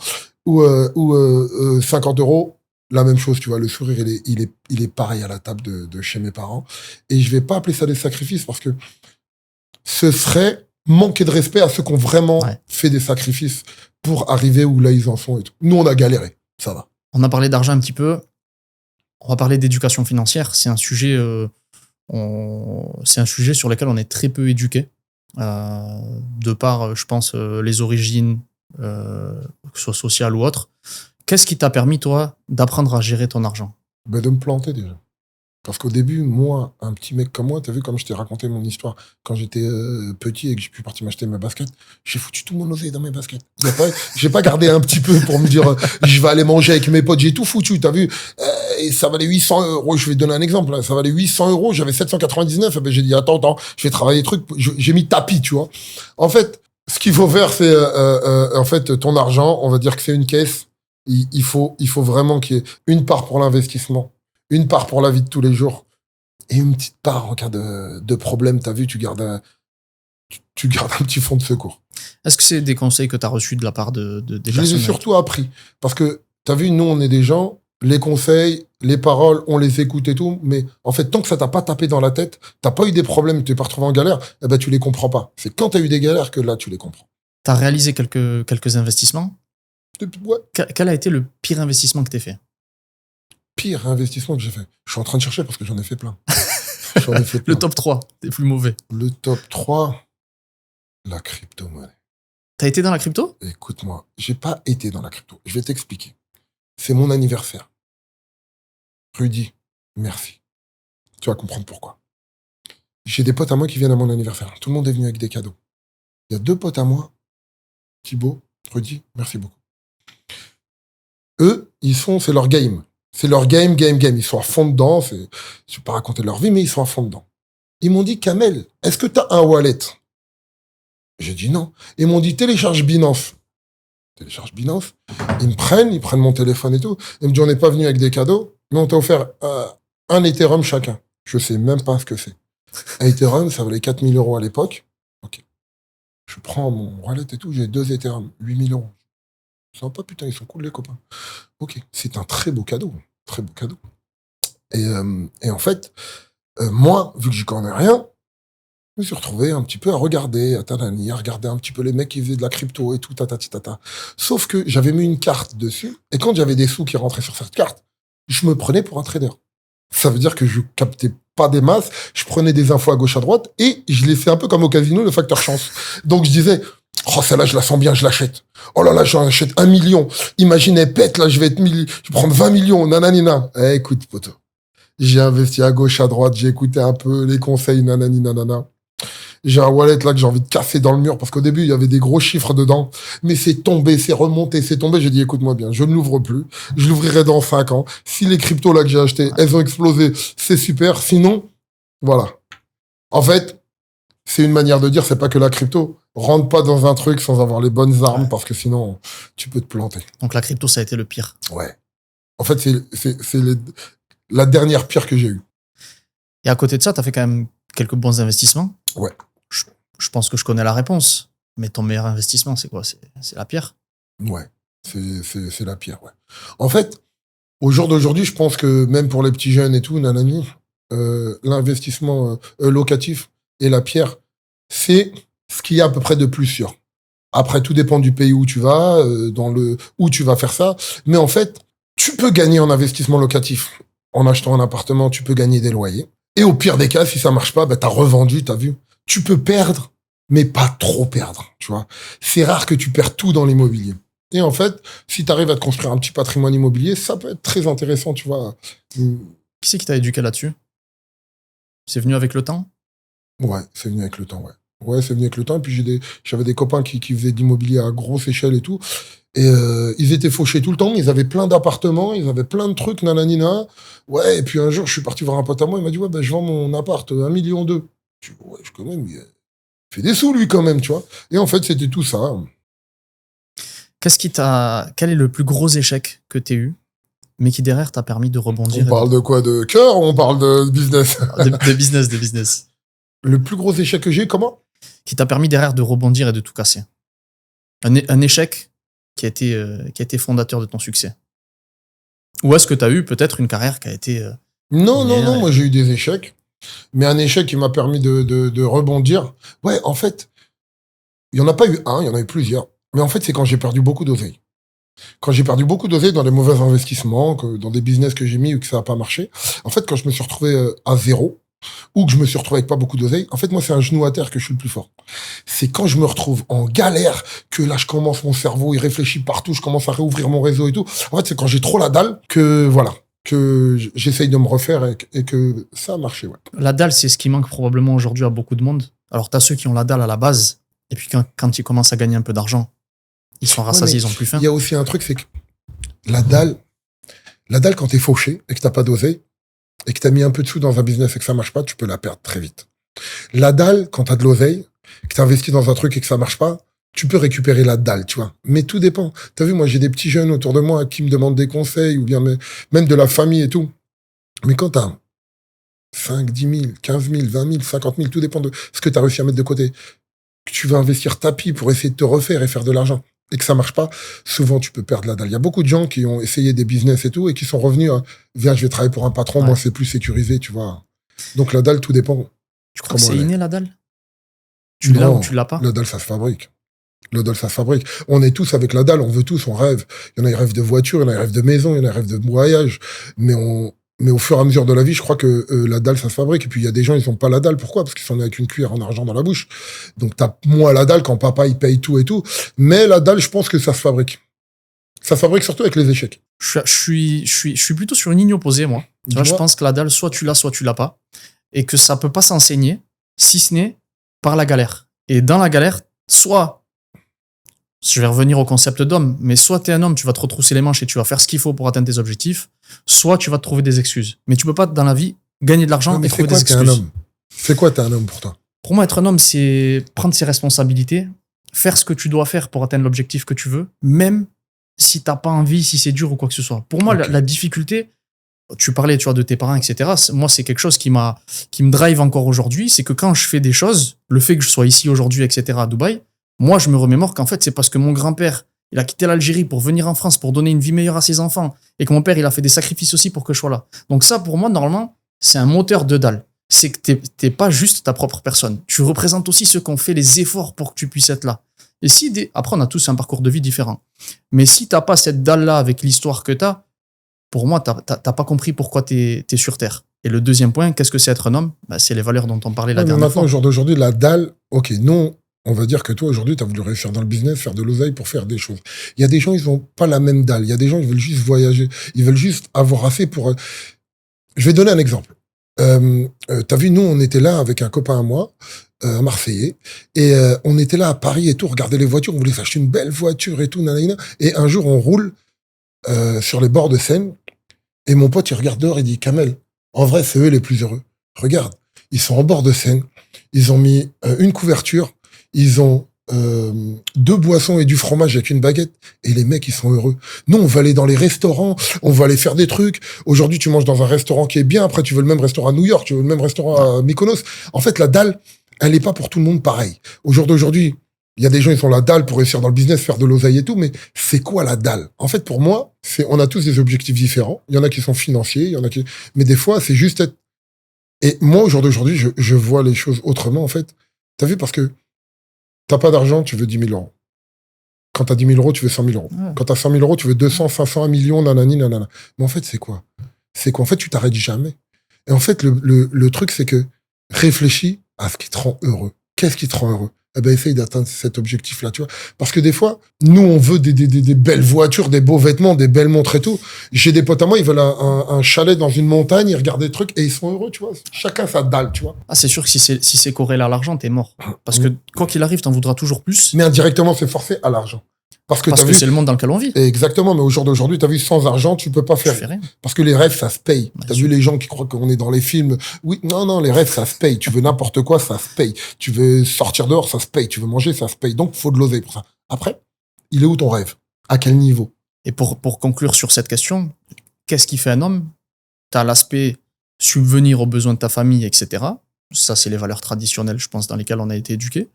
ou 50 euros, la même chose, tu vois. Le sourire, il est pareil à la table de chez mes parents. Et je vais pas appeler ça des sacrifices parce que ce serait manquer de respect à ceux qui ont vraiment Ouais. fait des sacrifices pour arriver où là ils en sont et tout. Nous, on a galéré, ça va. On a parlé d'argent un petit peu. On va parler d'éducation financière. C'est un sujet, c'est un sujet sur lequel on est très peu éduqué. De par, je pense, les origines, que ce soit sociales ou autres. Qu'est-ce qui t'a permis, toi, d'apprendre à gérer ton argent? Ben, de me planter déjà. Parce qu'au début, moi, un petit mec comme moi, t'as vu comme je t'ai raconté mon histoire quand j'étais petit et que je suis parti m'acheter mes baskets, j'ai foutu tout mon oseille dans mes baskets. J'ai pas gardé un petit peu pour me dire je vais aller manger avec mes potes, j'ai tout foutu, t'as vu. Et ça valait 800 euros, je vais te donner un exemple, hein, ça valait 800 euros, j'avais 799, et ben j'ai dit attends, je vais travailler des trucs, j'ai mis tapis, tu vois. En fait, ce qu'il faut faire, c'est en fait ton argent, on va dire que c'est une caisse, il faut vraiment qu'il y ait une part pour l'investissement, une part pour la vie de tous les jours et une petite part en cas de problème. T'as vu, tu gardes un petit fonds de secours. Est-ce que c'est des conseils que tu as reçus de la part des Je les ai personnes? surtout appris parce que t'as vu, nous on est des gens, les conseils, les paroles, on les écoute et tout, mais en fait tant que ça t'a pas tapé dans la tête, t'as pas eu des problèmes, tu t'es pas retrouvé en galère, eh ben tu les comprends pas. C'est quand t'as eu des galères que là tu les comprends. Tu as réalisé quelques investissements. Ouais. Quel a été le pire investissement que tu as fait? Pire investissement que j'ai fait. Je suis en train de chercher parce que j'en ai fait plein. J'en ai fait plein. Le top 3, t'es plus mauvais. Le top 3, la crypto-monnaie. T'as été dans la crypto? Écoute-moi, j'ai pas été dans la crypto. Je vais t'expliquer. C'est mon anniversaire. Rudy, merci. Tu vas comprendre pourquoi. J'ai des potes à moi qui viennent à mon anniversaire. Tout le monde est venu avec des cadeaux. Il y a 2 potes à moi, Thibaut, Rudy, merci beaucoup. Eux, c'est leur game. C'est leur game. Ils sont à fond dedans. Je ne vais pas raconter leur vie, mais ils sont à fond dedans. Ils m'ont dit, Kamel, est-ce que tu as un wallet? J'ai dit non. Ils m'ont dit, télécharge Binance. Ils prennent mon téléphone et tout. Ils me disent, on n'est pas venu avec des cadeaux, mais on t'a offert un Ethereum chacun. Je sais même pas ce que c'est. Un Ethereum, ça valait 4 000 € à l'époque. Ok. Je prends mon wallet et tout, j'ai 2 Ethereum, 8 000 €. Sympa, putain, ils sont cool les copains. Ok, c'est un très beau cadeau. Très beau cadeau. Et en fait, moi, vu que j'y connais rien, je me suis retrouvé un petit peu à regarder, à regarder un petit peu les mecs qui faisaient de la crypto et tout, tata. Sauf que j'avais mis une carte dessus, et quand j'avais des sous qui rentraient sur cette carte, je me prenais pour un trader. Ça veut dire que je captais pas des masses, je prenais des infos à gauche à droite, et je l'ai fait un peu comme au casino, le facteur chance. Donc je disais, oh, celle-là, je la sens bien, je l'achète. Oh là là, j'en achète 1 million. Imagine, elle pète, là, je vais prendre 20 millions, nananina. Eh, écoute, poto. J'ai investi à gauche, à droite, j'ai écouté un peu les conseils, nanani, nanana. J'ai un wallet là que j'ai envie de casser dans le mur parce qu'au début, il y avait des gros chiffres dedans. Mais c'est tombé, c'est remonté, c'est tombé. J'ai dit, écoute-moi bien, je ne l'ouvre plus. Je l'ouvrirai dans 5 ans. Si les cryptos là que j'ai achetés, elles ont explosé, c'est super. Sinon, voilà. En fait, c'est une manière de dire, c'est pas que la crypto. Rentre pas dans un truc sans avoir les bonnes armes parce que sinon, tu peux te planter. Donc la crypto, ça a été le pire. Ouais. En fait, c'est la dernière pire que j'ai eue. Et à côté de ça, tu as fait quand même quelques bons investissements. Ouais. Je pense que je connais la réponse. Mais ton meilleur investissement, c'est quoi? C'est la pire? Ouais. C'est la pire, ouais. En fait, au jour d'aujourd'hui, je pense que même pour les petits jeunes et tout, nanani, l'investissement locatif et la pierre, c'est ce qu'il y a à peu près de plus sûr. Après, tout dépend du pays où tu vas, où tu vas faire ça. Mais en fait, tu peux gagner en investissement locatif. En achetant un appartement, tu peux gagner des loyers. Et au pire des cas, si ça marche pas, t'as revendu, t'as vu. Tu peux perdre, mais pas trop perdre, tu vois. C'est rare que tu perds tout dans l'immobilier. Et en fait, si t'arrives à te construire un petit patrimoine immobilier, ça peut être très intéressant, tu vois. Qui c'est qui t'a éduqué là-dessus? C'est venu avec le temps? Ouais, c'est venu avec le temps, ouais. Ouais, c'est venu avec le temps. Et puis j'avais des copains qui faisaient de l'immobilier à grosse échelle et tout. Et ils étaient fauchés tout le temps, mais ils avaient plein d'appartements, ils avaient plein de trucs, nananina. Ouais, et puis un jour, je suis parti voir un pote à moi, il m'a dit, ouais, ben, je vends mon appart, 1,2 million. Je dis, ouais, quand même, il fait des sous, lui, quand même, tu vois. Et en fait, c'était tout ça. Quel est le plus gros échec que t'aies eu, mais qui derrière t'a permis de rebondir? On parle de quoi? De cœur ou on parle de business? de business. Le plus gros échec que j'ai, comment? Qui t'a permis derrière de rebondir et de tout casser. Un échec qui a été fondateur de ton succès? Ou est-ce que tu as eu peut-être une carrière qui a été Non, linéaire moi j'ai eu des échecs, mais un échec qui m'a permis de rebondir. Ouais, en fait, il n'y en a pas eu un, il y en a eu plusieurs. Mais en fait, c'est quand j'ai perdu beaucoup d'oseille. Quand j'ai perdu beaucoup d'oseille dans des mauvais investissements, dans des business que j'ai mis ou que ça n'a pas marché, en fait, quand je me suis retrouvé à zéro, ou que je me suis retrouvé avec pas beaucoup d'oseille, en fait, moi, c'est un genou à terre que je suis le plus fort. C'est quand je me retrouve en galère que là, je commence, mon cerveau, il réfléchit partout, je commence à réouvrir mon réseau et tout. En fait, c'est quand j'ai trop la dalle que, voilà, que j'essaye de me refaire et que ça a marché, ouais. La dalle, c'est ce qui manque probablement aujourd'hui à beaucoup de monde. Alors, tu as ceux qui ont la dalle à la base, et puis quand ils commencent à gagner un peu d'argent, ils sont rassasiés, ils ont plus faim. Il y a aussi un truc, c'est que la dalle, quand t'es fauché et que t'as pas d'oseille, et que t'as mis un peu de sous dans un business et que ça marche pas, tu peux la perdre très vite. La dalle, quand t'as de l'oseille, que t'as investi dans un truc et que ça marche pas, tu peux récupérer la dalle, tu vois. Mais tout dépend. T'as vu, moi, j'ai des petits jeunes autour de moi qui me demandent des conseils, ou bien même de la famille et tout. Mais quand t'as 5, 10 000, 15 000, 20 000, 50 000, tout dépend de ce que t'as réussi à mettre de côté, que tu vas investir tapis pour essayer de te refaire et faire de l'argent, et que ça marche pas, souvent tu peux perdre la dalle. Il y a beaucoup de gens qui ont essayé des business et tout, et qui sont revenus, viens, je vais travailler pour un patron, moi c'est plus sécurisé, tu vois. Donc la dalle, tout dépend. Tu crois que c'est inné la dalle? Tu Non, l'as ou tu l'as pas? La dalle, ça se fabrique. La dalle, ça se fabrique. On est tous avec la dalle, on veut tous, on rêve. Il y en a qui rêvent de voiture, il y en a qui rêvent de maison, il y en a qui rêvent de voyage. Mais au fur et à mesure de la vie, je crois que la dalle, ça se fabrique. Et puis il y a des gens, ils n'ont pas la dalle. Pourquoi? Parce qu'ils sont nés avec une cuillère en argent dans la bouche. Donc t'as moins la dalle quand papa, il paye tout et tout. Mais la dalle, je pense que ça se fabrique. Ça se fabrique surtout avec les échecs. Je suis plutôt sur une ligne opposée, moi. Tu vois, je pense que la dalle, soit tu l'as pas. Et que ça peut pas s'enseigner, si ce n'est par la galère. Et dans la galère, soit, je vais revenir au concept d'homme, mais soit t'es un homme, tu vas te retrousser les manches et tu vas faire ce qu'il faut pour atteindre tes objectifs, soit tu vas te trouver des excuses. Mais tu peux pas, dans la vie, gagner de l'argent et trouver des excuses. T'es un homme. C'est quoi, t'es un homme pour toi? Pour moi, être un homme, c'est prendre ses responsabilités, faire ce que tu dois faire pour atteindre l'objectif que tu veux, même si t'as pas envie, si c'est dur ou quoi que ce soit. Pour moi, la difficulté, tu parlais, tu vois, de tes parents, etc. Moi, c'est quelque chose qui me drive encore aujourd'hui. C'est que quand je fais des choses, le fait que je sois ici aujourd'hui, etc., à Dubaï, moi, je me remémore qu'en fait, c'est parce que mon grand-père, il a quitté l'Algérie pour venir en France, pour donner une vie meilleure à ses enfants, et que mon père, il a fait des sacrifices aussi pour que je sois là. Donc ça, pour moi, normalement, c'est un moteur de dalle. C'est que t'es pas juste ta propre personne. Tu représentes aussi ceux qui ont fait les efforts pour que tu puisses être là. Et après, on a tous un parcours de vie différent. Mais si t'as pas cette dalle-là avec l'histoire que t'as, pour moi, t'as pas compris pourquoi t'es sur Terre. Et le deuxième point, qu'est-ce que c'est être un homme? C'est les valeurs dont on parlait la dernière fois. Maintenant, au jour d'aujourd'hui, la dalle, ok, non, on va dire que toi, aujourd'hui, tu as voulu réussir dans le business, faire de l'oseille pour faire des choses. Il y a des gens, ils n'ont pas la même dalle. Il y a des gens, ils veulent juste voyager. Ils veulent juste avoir assez pour... Je vais donner un exemple. T'as vu, nous, on était là avec un copain à moi, un Marseillais, et on était là à Paris et tout, regarder les voitures, on voulait s'acheter une belle voiture et tout, nanana. Et un jour, on roule sur les bords de Seine, et mon pote, il regarde dehors, il dit, Kamel, en vrai, c'est eux les plus heureux. Regarde, ils sont en bord de Seine, ils ont mis une couverture, ils ont 2 boissons et du fromage avec une baguette, et les mecs, ils sont heureux. Nous, on va aller dans les restaurants, on va aller faire des trucs. Aujourd'hui, tu manges dans un restaurant qui est bien, après, tu veux le même restaurant à New York, tu veux le même restaurant à Mykonos. En fait, la dalle, elle n'est pas pour tout le monde pareil. Au jour d'aujourd'hui, il y a des gens, ils ont la dalle pour réussir dans le business, faire de l'oseille et tout, mais c'est quoi la dalle? En fait, pour moi, on a tous des objectifs différents. Il y en a qui sont financiers, il y en a qui... Mais des fois, c'est juste être... Et moi, au jour d'aujourd'hui, je vois les choses autrement, en fait. T'as vu, parce que t'as pas d'argent, tu veux 10 000 euros. Quand t'as 10 000 euros, tu veux 100 000 euros. Ouais. Quand t'as 100 000 euros, tu veux 200, 500, 1 million, nanani, nanana. Mais en fait, c'est quoi? C'est qu'en fait, tu t'arrêtes jamais. Et en fait, le truc, c'est que réfléchis à ce qui te rend heureux. Qu'est-ce qui te rend heureux? Eh ben, essaye d'atteindre cet objectif-là, tu vois. Parce que des fois, nous, on veut des belles voitures, des beaux vêtements, des belles montres et tout. J'ai des potes à moi, ils veulent un chalet dans une montagne, ils regardent des trucs et ils sont heureux, tu vois. Chacun sa dalle, tu vois. Ah, c'est sûr que si c'est corrélé à l'argent, t'es mort. Parce que quoi qu'il arrive, t'en voudras toujours plus. Mais indirectement, c'est forcé à l'argent. Parce que c'est le monde dans lequel on vit. Exactement, mais au jour d'aujourd'hui, t'as vu, sans argent, tu peux pas faire. Rien. Parce que les rêves, ça se paye. T'as vu les gens qui croient qu'on est dans les films. Oui, non, les rêves, ça se paye. Tu veux n'importe quoi, ça se paye. Tu veux sortir dehors, ça se paye. Tu veux manger, ça se paye. Donc, faut de l'oseille pour ça. Après, il est où ton rêve? À quel niveau? Et pour conclure sur cette question, qu'est-ce qui fait un homme? T'as l'aspect subvenir aux besoins de ta famille, etc. Ça, c'est les valeurs traditionnelles, je pense, dans lesquelles on a été éduqué.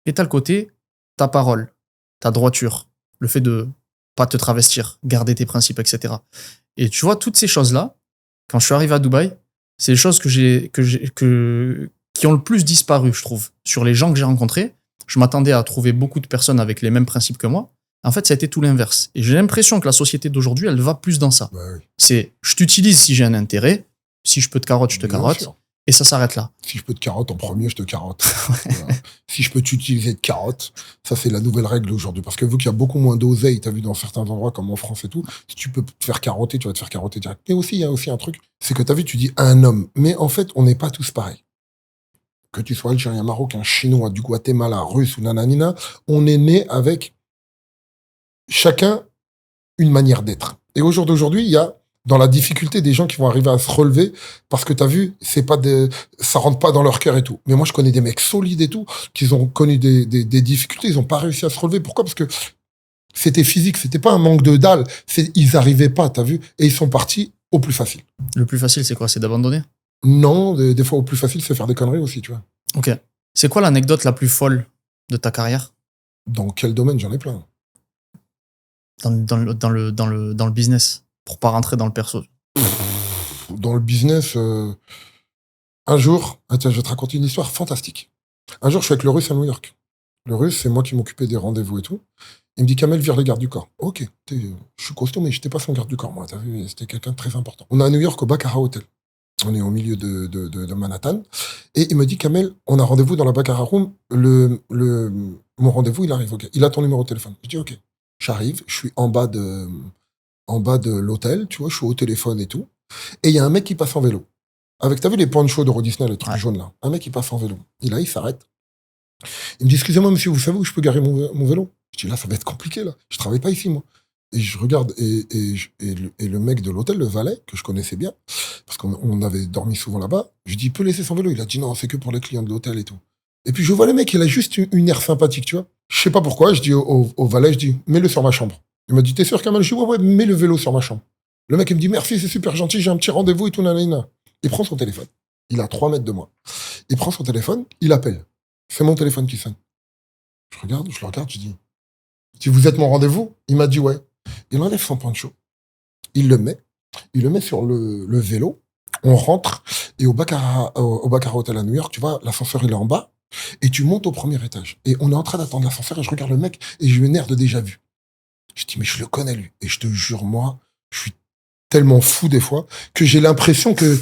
Et t'as le côté, ta parole, ta droiture, le fait de pas te travestir, garder tes principes, etc. Et tu vois, toutes ces choses-là, quand je suis arrivé à Dubaï, c'est les choses qui ont le plus disparu, je trouve, sur les gens que j'ai rencontrés. Je m'attendais à trouver beaucoup de personnes avec les mêmes principes que moi. En fait, ça a été tout l'inverse. Et j'ai l'impression que la société d'aujourd'hui, elle va plus dans ça. Bah oui. C'est, je t'utilise si j'ai un intérêt. Si je peux te carotte, je te Bien carotte. sûr. Et ça s'arrête là. Si je peux te carotte en premier, je te carotte. Voilà. Si je peux t'utiliser de carotte, ça c'est la nouvelle règle aujourd'hui. Parce que vu qu'il y a beaucoup moins d'oseille, t'as vu dans certains endroits comme en France et tout, si tu peux te faire carotter, tu vas te faire carotter direct. Mais aussi, il y a aussi un truc, c'est que t'as vu, tu dis un homme. Mais en fait, on n'est pas tous pareils. Que tu sois algérien, marocain, chinois, du Guatemala, russe ou nananina, on est né avec chacun une manière d'être. Et au jour d'aujourd'hui, il y a dans la difficulté des gens qui vont arriver à se relever parce que t'as vu, ça rentre pas dans leur cœur et tout. Mais moi, je connais des mecs solides et tout, qui ont connu des difficultés, ils ont pas réussi à se relever. Pourquoi? Parce que c'était physique, c'était pas un manque de dalle, ils arrivaient pas, t'as vu? Et ils sont partis au plus facile. Le plus facile, c'est quoi? C'est d'abandonner? Non, des fois, au plus facile, c'est faire des conneries aussi, tu vois. Ok. C'est quoi l'anecdote la plus folle de ta carrière? Dans quel domaine? J'en ai plein. Dans le business, pour pas rentrer dans le perso. Dans le business, un jour, tiens, je vais te raconter une histoire fantastique. Un jour, je suis avec le Russe à New York. Le Russe, c'est moi qui m'occupais des rendez-vous et tout. Il me dit, Kamel, vire les gardes du corps. Ok, je suis costaud, mais j'étais pas son garde du corps, moi. T'as vu, c'était quelqu'un de très important. On est à New York au Baccarat Hotel. On est au milieu de Manhattan. Et il me dit, Kamel, on a rendez-vous dans la Baccarat Room. Mon rendez-vous, il arrive. Ok. Il a ton numéro de téléphone. Je dis, ok. J'arrive, je suis en bas de l'hôtel, tu vois, je suis au téléphone et tout. Et il y a un mec qui passe en vélo. Avec, t'as vu les ponchos de Rodisney, les trucs jaunes là? Un mec qui passe en vélo. Il s'arrête. Il me dit, excusez-moi, monsieur, vous savez où je peux garer mon vélo? Je dis, là, ça va être compliqué, là. Je travaille pas ici, moi. Et je regarde, et le mec de l'hôtel, le valet, que je connaissais bien, parce qu'on avait dormi souvent là-bas, je dis, il peut laisser son vélo. Il a dit, non, c'est que pour les clients de l'hôtel et tout. Et puis je vois le mec, il a juste une air sympathique, tu vois. Je sais pas pourquoi, je dis au valet, je dis, mets-le sur ma chambre. Il m'a dit, t'es sûr, Kamel? Je dis, ouais, mets le vélo sur ma chambre. Le mec, il me dit, merci, c'est super gentil, j'ai un petit rendez-vous et tout, nanana. Il prend son téléphone. Il est à 3 mètres de moi. Il prend son téléphone, il appelle. C'est mon téléphone qui sonne. Je le regarde, je dis, si vous êtes mon rendez-vous? Il m'a dit, ouais. Il enlève son poncho. Il le met sur le vélo. On rentre, et au Baccarat Hotel à New York, tu vois, l'ascenseur, il est en bas, et tu montes au premier étage. Et on est en train d'attendre l'ascenseur, et je regarde le mec, et j'ai une air de déjà vu. Je dis, mais je le connais, lui. Et je te jure, moi, je suis tellement fou des fois, que j'ai l'impression que,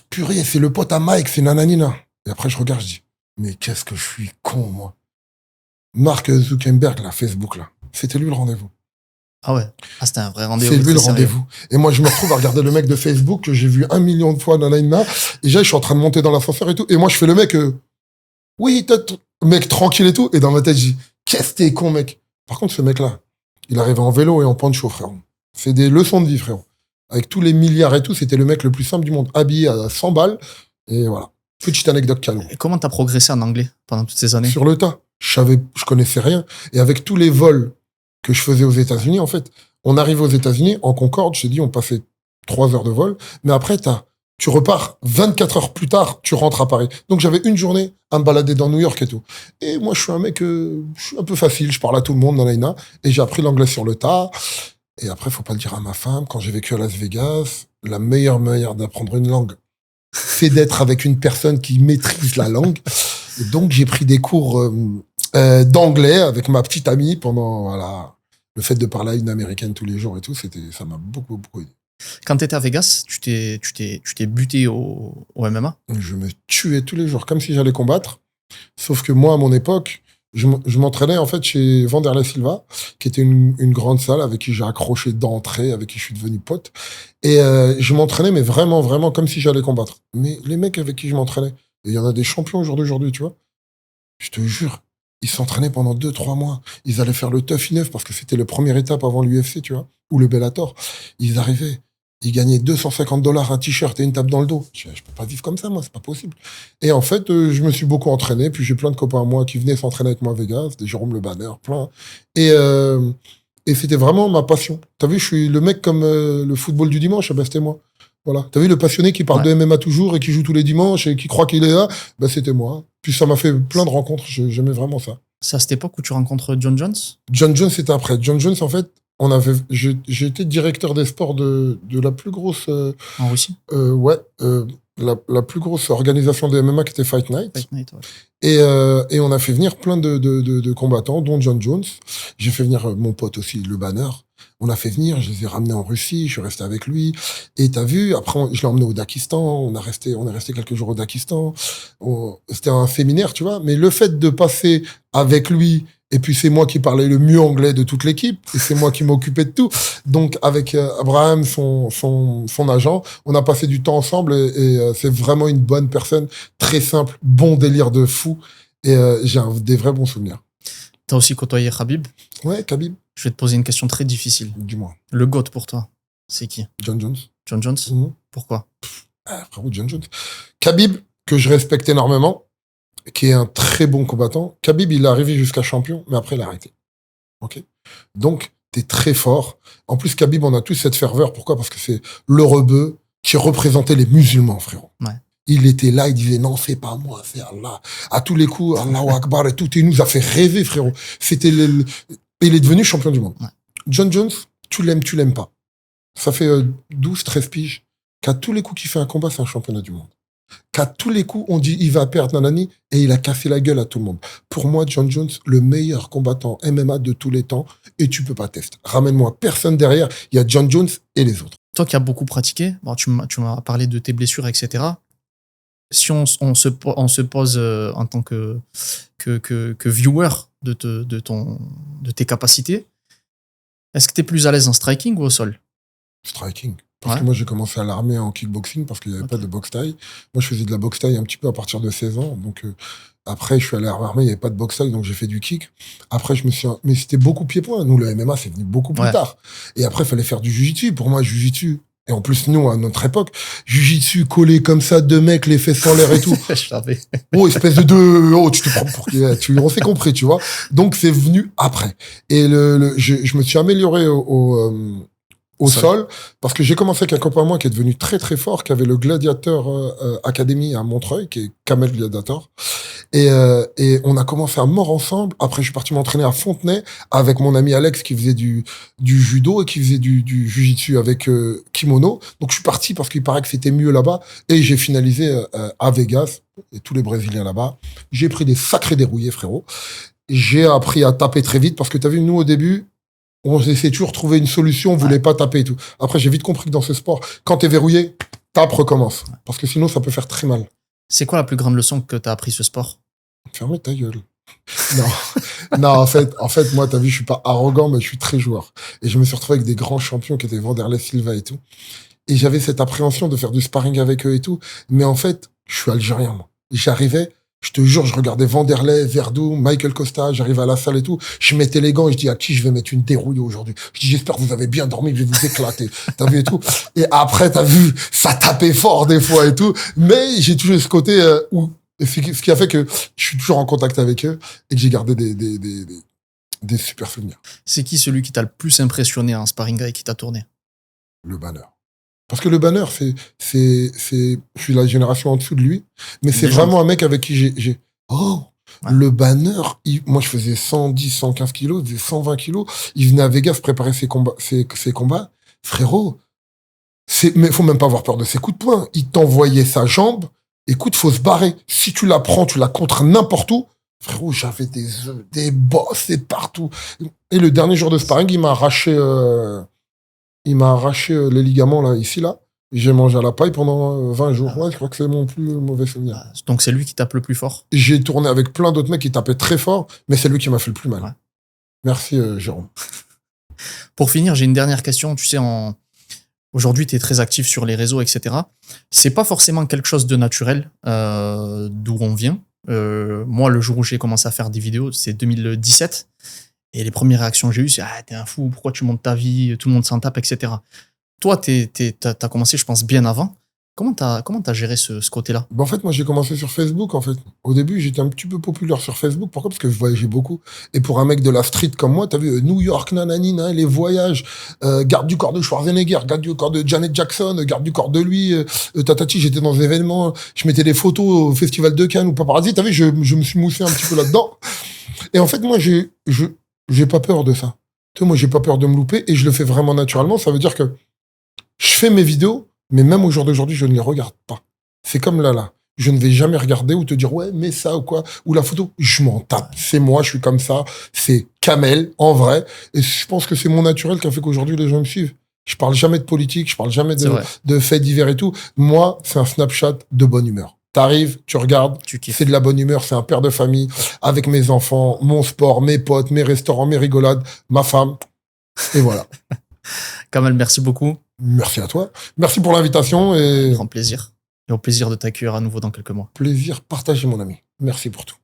purée, c'est le pote à Mike, c'est nananina. Et après, je regarde, je dis, mais qu'est-ce que je suis con, moi. Mark Zuckerberg, là, Facebook, là. C'était lui le rendez-vous. Ah ouais. Ah, c'était un vrai rendez-vous. C'est lui le rendez-vous. Et moi, je me retrouve à regarder le mec de Facebook que j'ai vu 1 million de fois dans l'AINA. Et je suis en train de monter dans l'ascenseur et tout. Et moi, je fais le mec, oui, mec tranquille et tout. Et dans ma tête, je dis, qu'est-ce que t'es con, mec. Par contre, ce mec-là, il arrivait en vélo et en poncho, frérot. C'est des leçons de vie, frérot. Avec tous les milliards et tout, c'était le mec le plus simple du monde. Habillé à 100 balles. Et voilà. Petite anecdote cadeau. Et comment t'as progressé en anglais pendant toutes ces années? Sur le tas. Je connaissais rien. Et avec tous les vols que je faisais aux États-Unis, en fait, on arrive aux États-Unis, en Concorde, je t'ai dit, on passait 3 heures de vol, mais après, tu repars 24 heures plus tard, tu rentres à Paris. Donc j'avais une journée à me balader dans New York et tout. Et moi, je suis un mec, je suis un peu facile, je parle à tout le monde dans l'AINA, et j'ai appris l'anglais sur le tas. Et après, faut pas le dire à ma femme, quand j'ai vécu à Las Vegas, la meilleure manière d'apprendre une langue, c'est d'être avec une personne qui maîtrise la langue. Et donc, j'ai pris des cours d'anglais avec ma petite amie pendant, voilà, le fait de parler à une américaine tous les jours et tout, ça m'a beaucoup, beaucoup aidé. Quand t'étais à Vegas, tu t'es buté au MMA? Je me tuais tous les jours, comme si j'allais combattre. Sauf que moi, à mon époque, je m'entraînais en fait chez Vanderlei Silva, qui était une grande salle avec qui j'ai accroché d'entrée, avec qui je suis devenu pote. Et je m'entraînais, mais vraiment, vraiment comme si j'allais combattre. Mais les mecs avec qui je m'entraînais, et il y en a des champions au jour d'aujourd'hui, tu vois, je te jure, ils s'entraînaient pendant 2-3 mois. Ils allaient faire le Tough Enough parce que c'était la première étape avant l'UFC, tu vois, ou le Bellator. Ils arrivaient, ils gagnaient $250 un t-shirt et une tape dans le dos. Je peux pas vivre comme ça, moi, c'est pas possible. Et en fait, je me suis beaucoup entraîné, puis j'ai plein de copains à moi qui venaient s'entraîner avec moi à Vegas, des Jérôme Le Banner, plein. Et c'était vraiment ma passion. T'as vu, je suis le mec comme le football du dimanche, ben c'était moi. Voilà. T'as vu le passionné qui parle de MMA toujours et qui joue tous les dimanches et qui croit qu'il est là, ben c'était moi. Puis ça m'a fait plein de rencontres, j'aimais vraiment ça. C'est à cette époque où tu rencontres John Jones? John Jones, c'était après. John Jones, en fait, J'ai été directeur des sports de la plus grosse, En Russie? la plus grosse organisation de MMA qui était Fight Night. Fight Night, ouais. Et on a fait venir plein de combattants, dont John Jones. J'ai fait venir mon pote aussi, le Banner. On a fait venir, je les ai ramenés en Russie, je suis resté avec lui. Et t'as vu, après, je l'ai emmené au Dakistan, on est resté quelques jours au Dakistan. C'était un séminaire, tu vois. Mais le fait de passer avec lui, et puis c'est moi qui parlais le mieux anglais de toute l'équipe, et c'est moi qui m'occupais de tout. Donc avec Abraham, son agent, on a passé du temps ensemble, et c'est vraiment une bonne personne, très simple, bon délire de fou, et j'ai des vrais bons souvenirs. T'as aussi côtoyé Khabib. Ouais, Khabib. Je vais te poser une question très difficile. Dis-moi. Le GOAT pour toi, c'est qui? John Jones. John Jones? Mhm. Pourquoi? Frérot, John Jones. Khabib, que je respecte énormément, qui est un très bon combattant. Khabib, il est arrivé jusqu'à champion, mais après, il a arrêté. Ok. Donc, t'es très fort. En plus, Khabib, on a tous cette ferveur. Pourquoi? Parce que c'est le rebeu qui représentait les musulmans, frérot. Ouais. Il était là, il disait non, c'est pas moi, c'est Allah. À tous les coups, Allahu Akbar et tout. Il nous a fait rêver, frérot. Il est devenu champion du monde. Ouais. John Jones, tu l'aimes pas. Ça fait 12, 13 piges qu'à tous les coups qu'il fait un combat, c'est un championnat du monde. Qu'à tous les coups, on dit il va perdre Nanani, et il a cassé la gueule à tout le monde. Pour moi, John Jones, le meilleur combattant MMA de tous les temps, et tu peux pas tester. Ramène-moi personne derrière, il y a John Jones et les autres. Toi qui as beaucoup pratiqué, bon, tu m'as parlé de tes blessures, etc. Si on se pose en tant que viewer de tes capacités, est-ce que tu es plus à l'aise en striking ou au sol? Striking. Parce que moi, j'ai commencé à l'armée en kickboxing parce qu'il n'y avait pas de boxe taille. Moi, je faisais de la boxe taille un petit peu à partir de 16 ans. Donc, après, je suis allé à l'armée, il n'y avait pas de boxe taille, donc j'ai fait du kick. Après, mais c'était beaucoup pied-point. Nous, le MMA, c'est venu beaucoup plus tard. Et après, il fallait faire du jiu-jitsu. Pour moi, jiu-jitsu. Et en plus, nous, à notre époque, jiu-jitsu collé comme ça, deux mecs, les fesses en l'air et tout. Oh, espèce de deux. Oh, tu te prends pour qui? On s'est compris, tu vois. Donc, c'est venu après. Et je me suis amélioré au sol, parce que j'ai commencé avec un copain à moi qui est devenu très très fort, qui avait le Gladiator Academy à Montreuil, qui est Kamel Gladiator. Et on a commencé à mort ensemble. Après, je suis parti m'entraîner à Fontenay avec mon ami Alex qui faisait du judo et qui faisait du jiu-jitsu avec kimono. Donc, je suis parti parce qu'il paraît que c'était mieux là-bas. Et j'ai finalisé à Vegas, et tous les Brésiliens là-bas. J'ai pris des sacrés dérouillés, frérot. J'ai appris à taper très vite parce que t'as vu, nous, au début, on essayait toujours de trouver une solution, on voulait pas taper et tout. Après, j'ai vite compris que dans ce sport, quand t'es verrouillé, tape, recommence. Parce que sinon, ça peut faire très mal. C'est quoi la plus grande leçon que t'as appris ce sport? Fermez ta gueule. Non, en fait, moi, t'as vu, je suis pas arrogant, mais je suis très joueur. Et je me suis retrouvé avec des grands champions qui étaient Vanderlei Silva et tout. Et j'avais cette appréhension de faire du sparring avec eux et tout. Mais en fait, je suis algérien, moi. J'arrivais, je te jure, je regardais Vanderlei, Verdum, Michael Costa, j'arrivais à la salle et tout. Je mettais les gants et je dis à qui je vais mettre une dérouille aujourd'hui. Je dis j'espère que vous avez bien dormi, que je vais vous éclater. T'as vu et tout. Et après, t'as vu, ça tapait fort des fois et tout. Mais j'ai toujours ce côté où ce qui a fait que je suis toujours en contact avec eux et que j'ai gardé des super souvenirs. C'est qui celui qui t'a le plus impressionné en sparring et qui t'a tourné? Le Banner. Parce que le Banner, je suis la génération en dessous de lui, mais c'est vraiment un mec avec qui le Banner, moi je faisais 110, 115 kilos, il faisait 120 kilos, il venait à Vegas préparer ses combats. Frérot, mais faut même pas avoir peur de ses coups de poing. Il t'envoyait sa jambe, écoute, faut se barrer. Si tu la prends, tu la contres n'importe où. Frérot, j'avais des bosses et partout. Et le dernier jour de sparring, il m'a arraché les ligaments, là, ici, là. J'ai mangé à la paille pendant 20 jours. Ouais, je crois que c'est mon plus mauvais souvenir. Donc, c'est lui qui tape le plus fort? J'ai tourné avec plein d'autres mecs qui tapaient très fort, mais c'est lui qui m'a fait le plus mal. Ouais. Merci, Jérôme. Pour finir, j'ai une dernière question. Tu sais, aujourd'hui, tu es très actif sur les réseaux, etc. C'est pas forcément quelque chose de naturel d'où on vient. Moi, le jour où j'ai commencé à faire des vidéos, c'est 2017. Et les premières réactions que j'ai eues, c'est « Ah, t'es un fou, pourquoi tu montes ta vie, tout le monde s'en tape, etc. » Toi, t'as commencé, je pense, bien avant. Comment t'as géré ce côté-là? En fait, moi, j'ai commencé sur Facebook, en fait. Au début, j'étais un petit peu populaire sur Facebook. Pourquoi? Parce que je voyageais beaucoup. Et pour un mec de la street comme moi, t'as vu New York, nananina, les voyages, garde du corps de Schwarzenegger, garde du corps de Janet Jackson, garde du corps de lui, tatati, j'étais dans des événements, je mettais des photos au Festival de Cannes ou Paparazzi. T'as vu, je me suis moussé un petit peu là-dedans. Et en fait, moi, j'ai pas peur de ça. Tu sais, moi, j'ai pas peur de me louper et je le fais vraiment naturellement. Ça veut dire que je fais mes vidéos, mais même au jour d'aujourd'hui, je ne les regarde pas. C'est comme là. Je ne vais jamais regarder ou te dire, ouais, mais ça ou quoi, ou la photo. Je m'en tape. C'est moi, je suis comme ça. C'est Kamel, en vrai. Et je pense que c'est mon naturel qui a fait qu'aujourd'hui, les gens me suivent. Je parle jamais de politique, je parle jamais C'est vrai. de faits divers et tout. Moi, c'est un Snapchat de bonne humeur. T'arrives, tu regardes, Tu kiffes. c'est de la bonne humeur, c'est un père de famille, avec mes enfants, mon sport, mes potes, mes restaurants, mes rigolades, ma femme. Et voilà. Kamel, merci beaucoup. Merci à toi. Merci pour l'invitation et Grand plaisir. Et au plaisir de t'accueillir à nouveau dans quelques mois. plaisir partagé, mon ami. Merci pour tout.